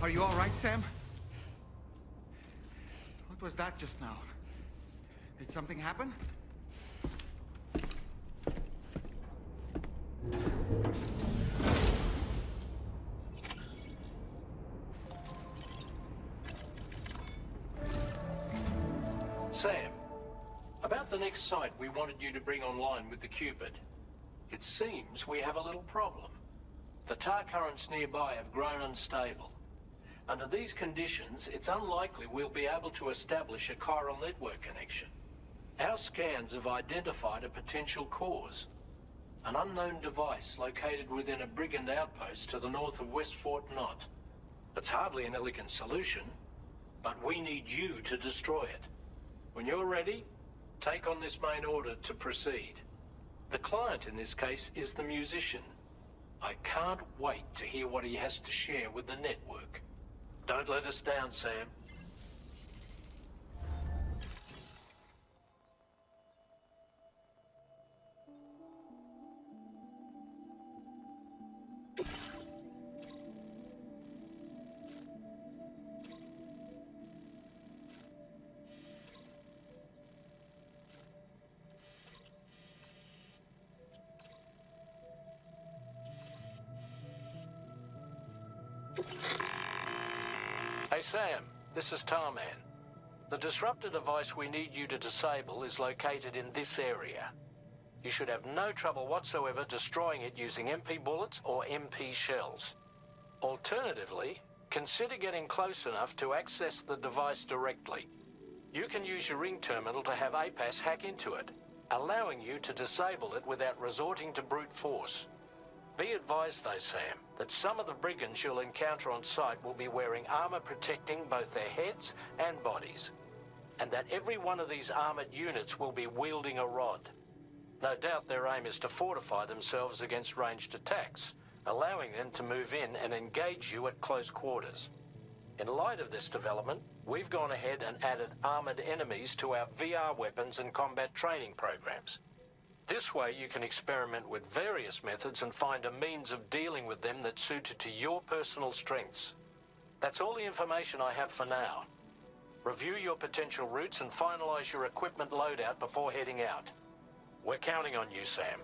Are you all right, Sam? What was that just now? Did something happen? Sam, about the next site we wanted you to bring online with the Cupid. It seems we have a little problem. The tar currents nearby have grown unstable. Under these conditions, it's unlikely we'll be able to establish a chiral network connection. Our scans have identified a potential cause. An unknown device located within a brigand outpost to the north of West Fort Knot. It's hardly an elegant solution, but we need you to destroy it. When you're ready, take on this main order to proceed. The client in this case is the musician. I can't wait to hear what he has to share with the network. Don't let us down, Sam. Hey Sam, this is Tarman. The disruptor device we need you to disable is located in this area. You should have no trouble whatsoever destroying it using MP bullets or MP shells. Alternatively, consider getting close enough to access the device directly. You can use your ring terminal to have APAS hack into it, allowing you to disable it without resorting to brute force. Be advised though, Sam, that some of the brigands you'll encounter on site will be wearing armor protecting both their heads and bodies, and that every one of these armored units will be wielding a rod. No doubt their aim is to fortify themselves against ranged attacks, allowing them to move in and engage you at close quarters. In light of this development, we've gone ahead and added armored enemies to our VR weapons and combat training programs. This way you can experiment with various methods and find a means of dealing with them that's suited to your personal strengths. That's all the information I have for now. Review your potential routes and finalize your equipment loadout before heading out. We're counting on you, Sam.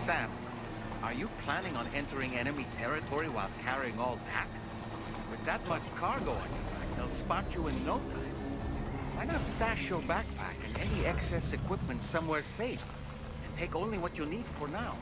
Sam, are you planning on entering enemy territory while carrying all that? With that much cargo on your back, they'll spot you in no time. Why not stash your backpack and any excess equipment somewhere safe? And take only what you need for now.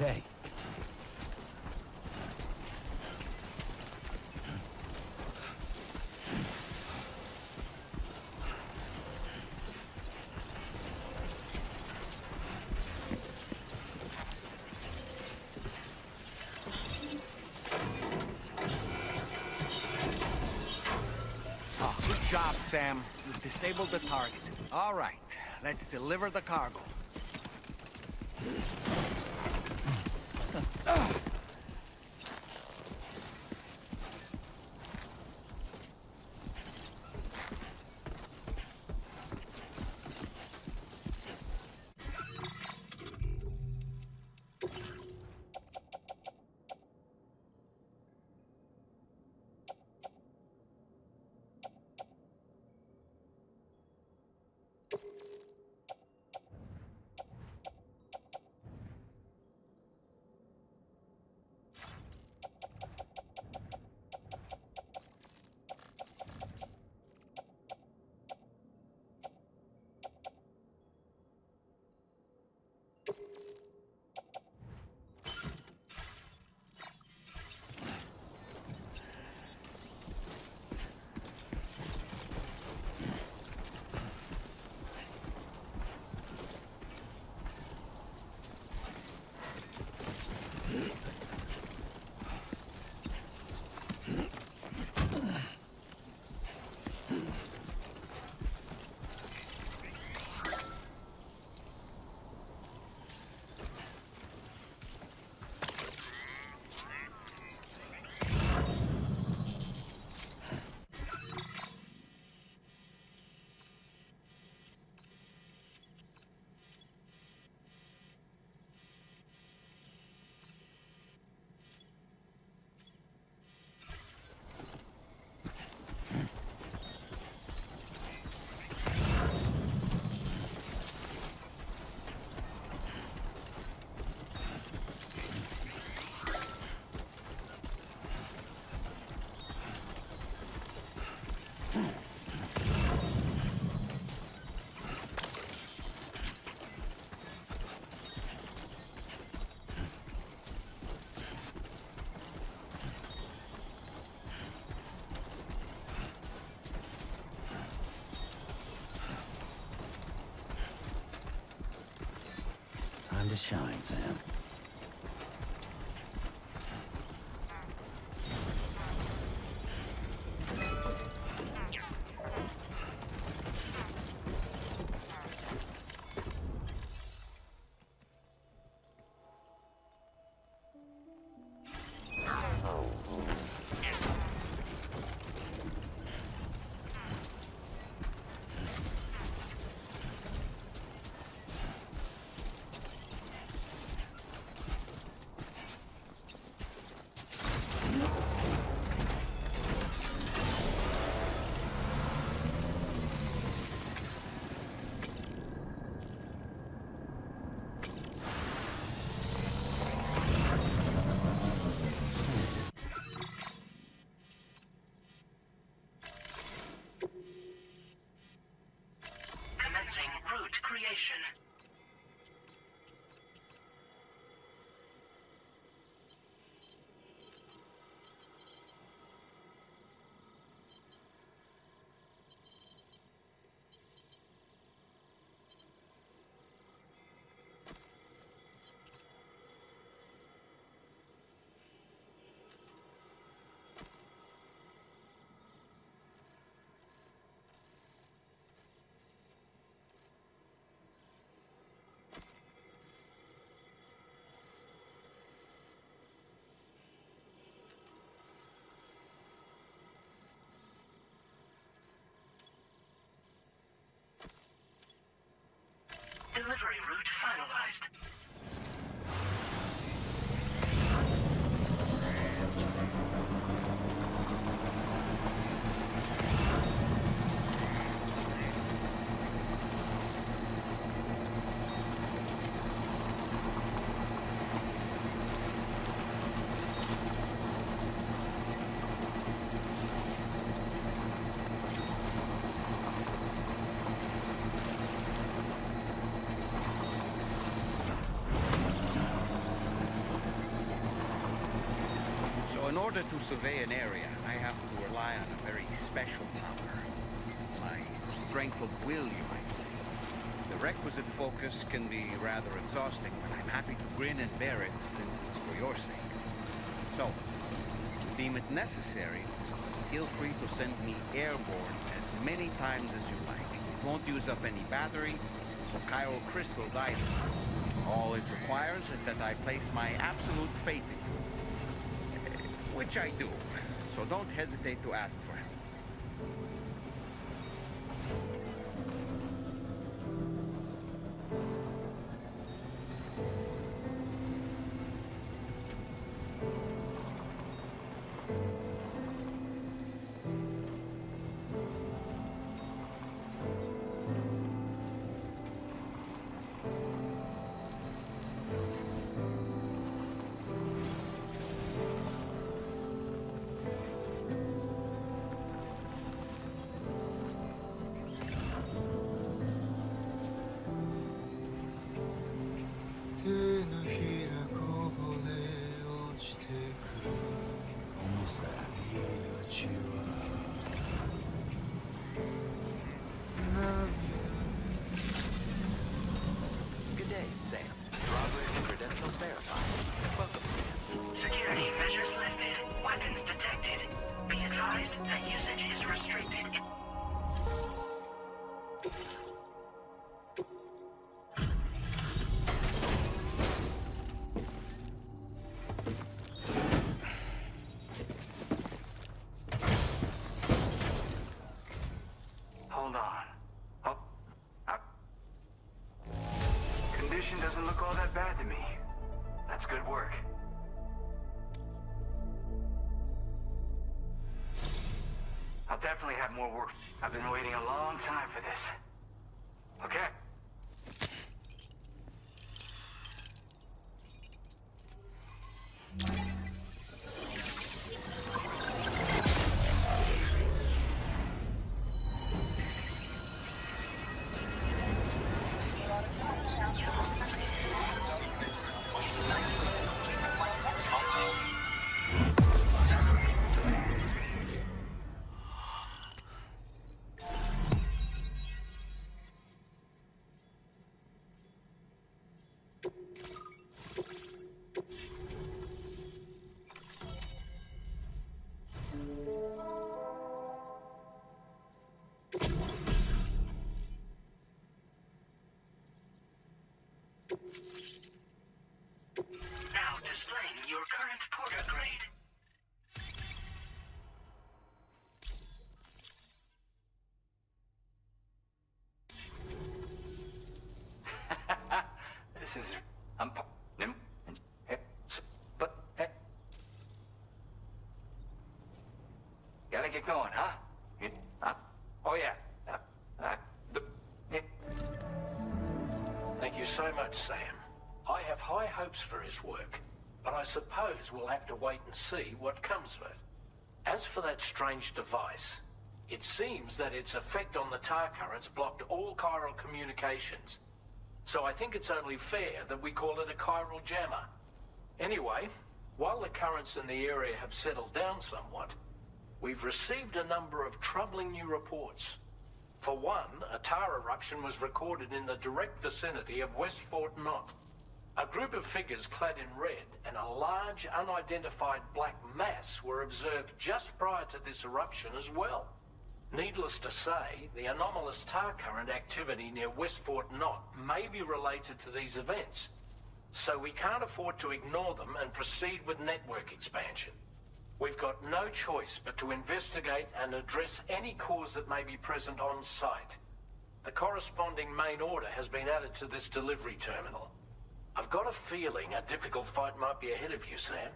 Okay. Oh, good job, Sam. You've disabled the target. All right, let's deliver the cargo. Time to shine, Sam. Commencing route creation. order to survey an area, I have to rely on a very special power. My strength of will, you might say. The requisite focus can be rather exhausting, but I'm happy to grin and bear it since it's for your sake. So, if you deem it necessary, feel free to send me airborne as many times as you like. It won't use up any battery, or chiral crystals either. All it requires is that I place my absolute faith in you. Which I do, so don't hesitate to ask for help. Good day, Sam. Drawbridge credentials verified. Welcome, Sam. Security measures lifted. Weapons detected. Be advised that usage is restricted. Hold on. Condition doesn't look all that bad to me. That's good work. I'll definitely have more work. I've been waiting a long time for this. Okay? Now displaying your current porter grade. This is... Gotta get going, huh? Oh, yeah. Thank you so much, Sam. I have high hopes for his work, but I suppose we'll have to wait and see what comes of it. As for that strange device, it seems that its effect on the tar currents blocked all chiral communications. So I think it's only fair that we call it a chiral jammer. Anyway, while the currents in the area have settled down somewhat, we've received a number of troubling new reports. For one, a tar eruption was recorded in the direct vicinity of West Fort Knot. A group of figures clad in red and a large unidentified black mass were observed just prior to this eruption as well. Needless to say, the anomalous tar current activity near West Fort Knot may be related to these events, so we can't afford to ignore them and proceed with network expansion. We've got no choice but to investigate and address any cause that may be present on site. The corresponding main order has been added to this delivery terminal. I've got a feeling a difficult fight might be ahead of you, Sam.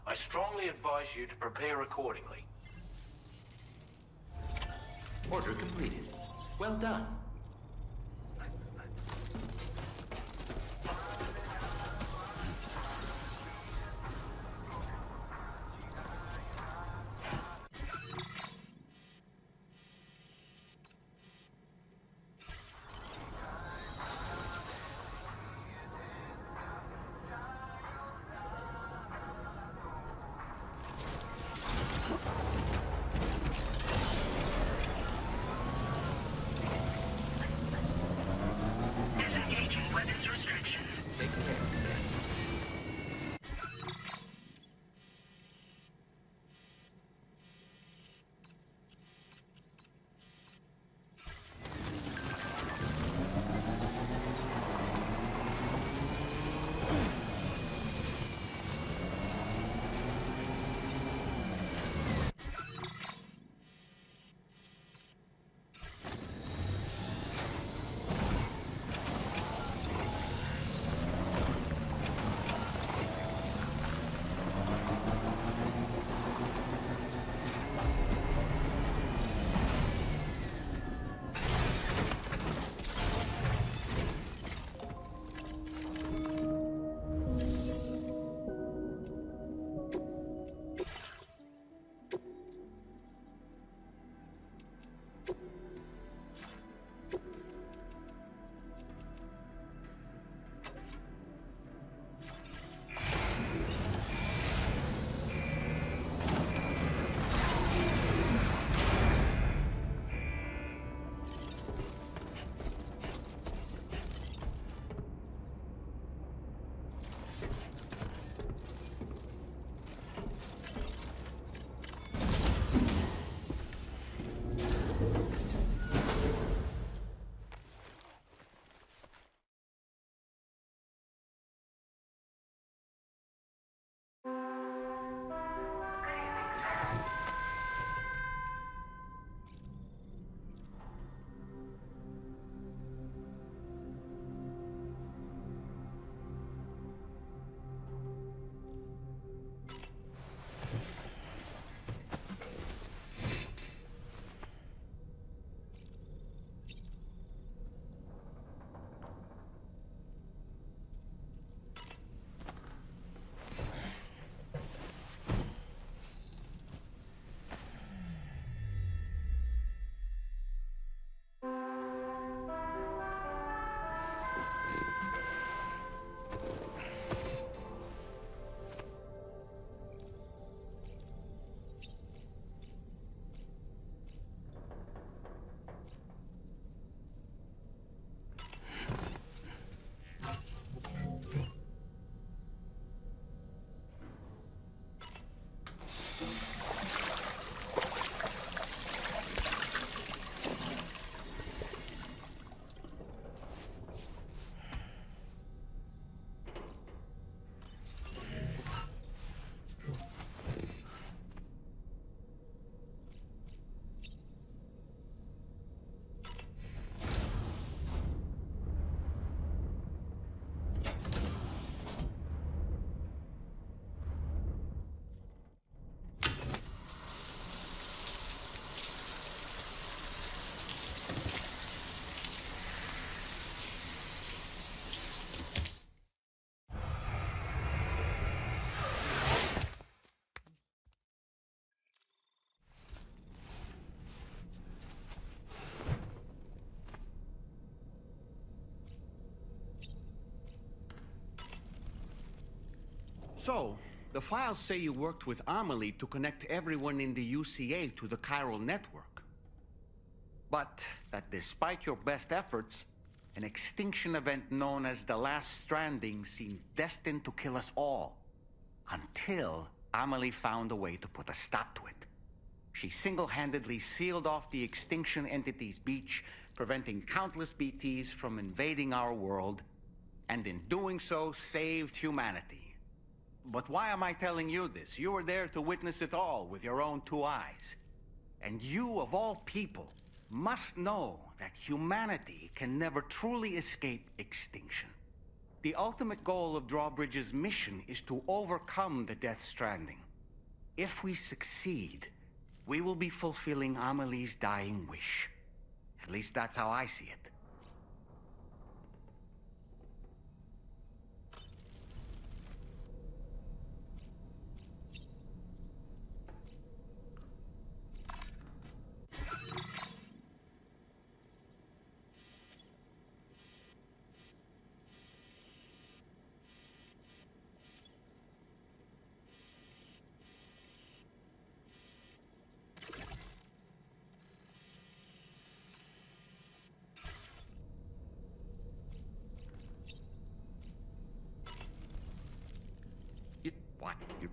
I strongly advise you to prepare accordingly. Order completed. Well done. So, the files say you worked with Amelie to connect everyone in the UCA to the chiral network. But that despite your best efforts, an extinction event known as the Last Stranding seemed destined to kill us all. Until Amelie found a way to put a stop to it. She single-handedly sealed off the extinction entity's beach, preventing countless BTs from invading our world, and in doing so, saved humanity. But why am I telling you this? You were there to witness it all with your own 2 eyes. And you, of all people, must know that humanity can never truly escape extinction. The ultimate goal of Drawbridge's mission is to overcome the Death Stranding. If we succeed, we will be fulfilling Amelie's dying wish. At least that's how I see it. What? You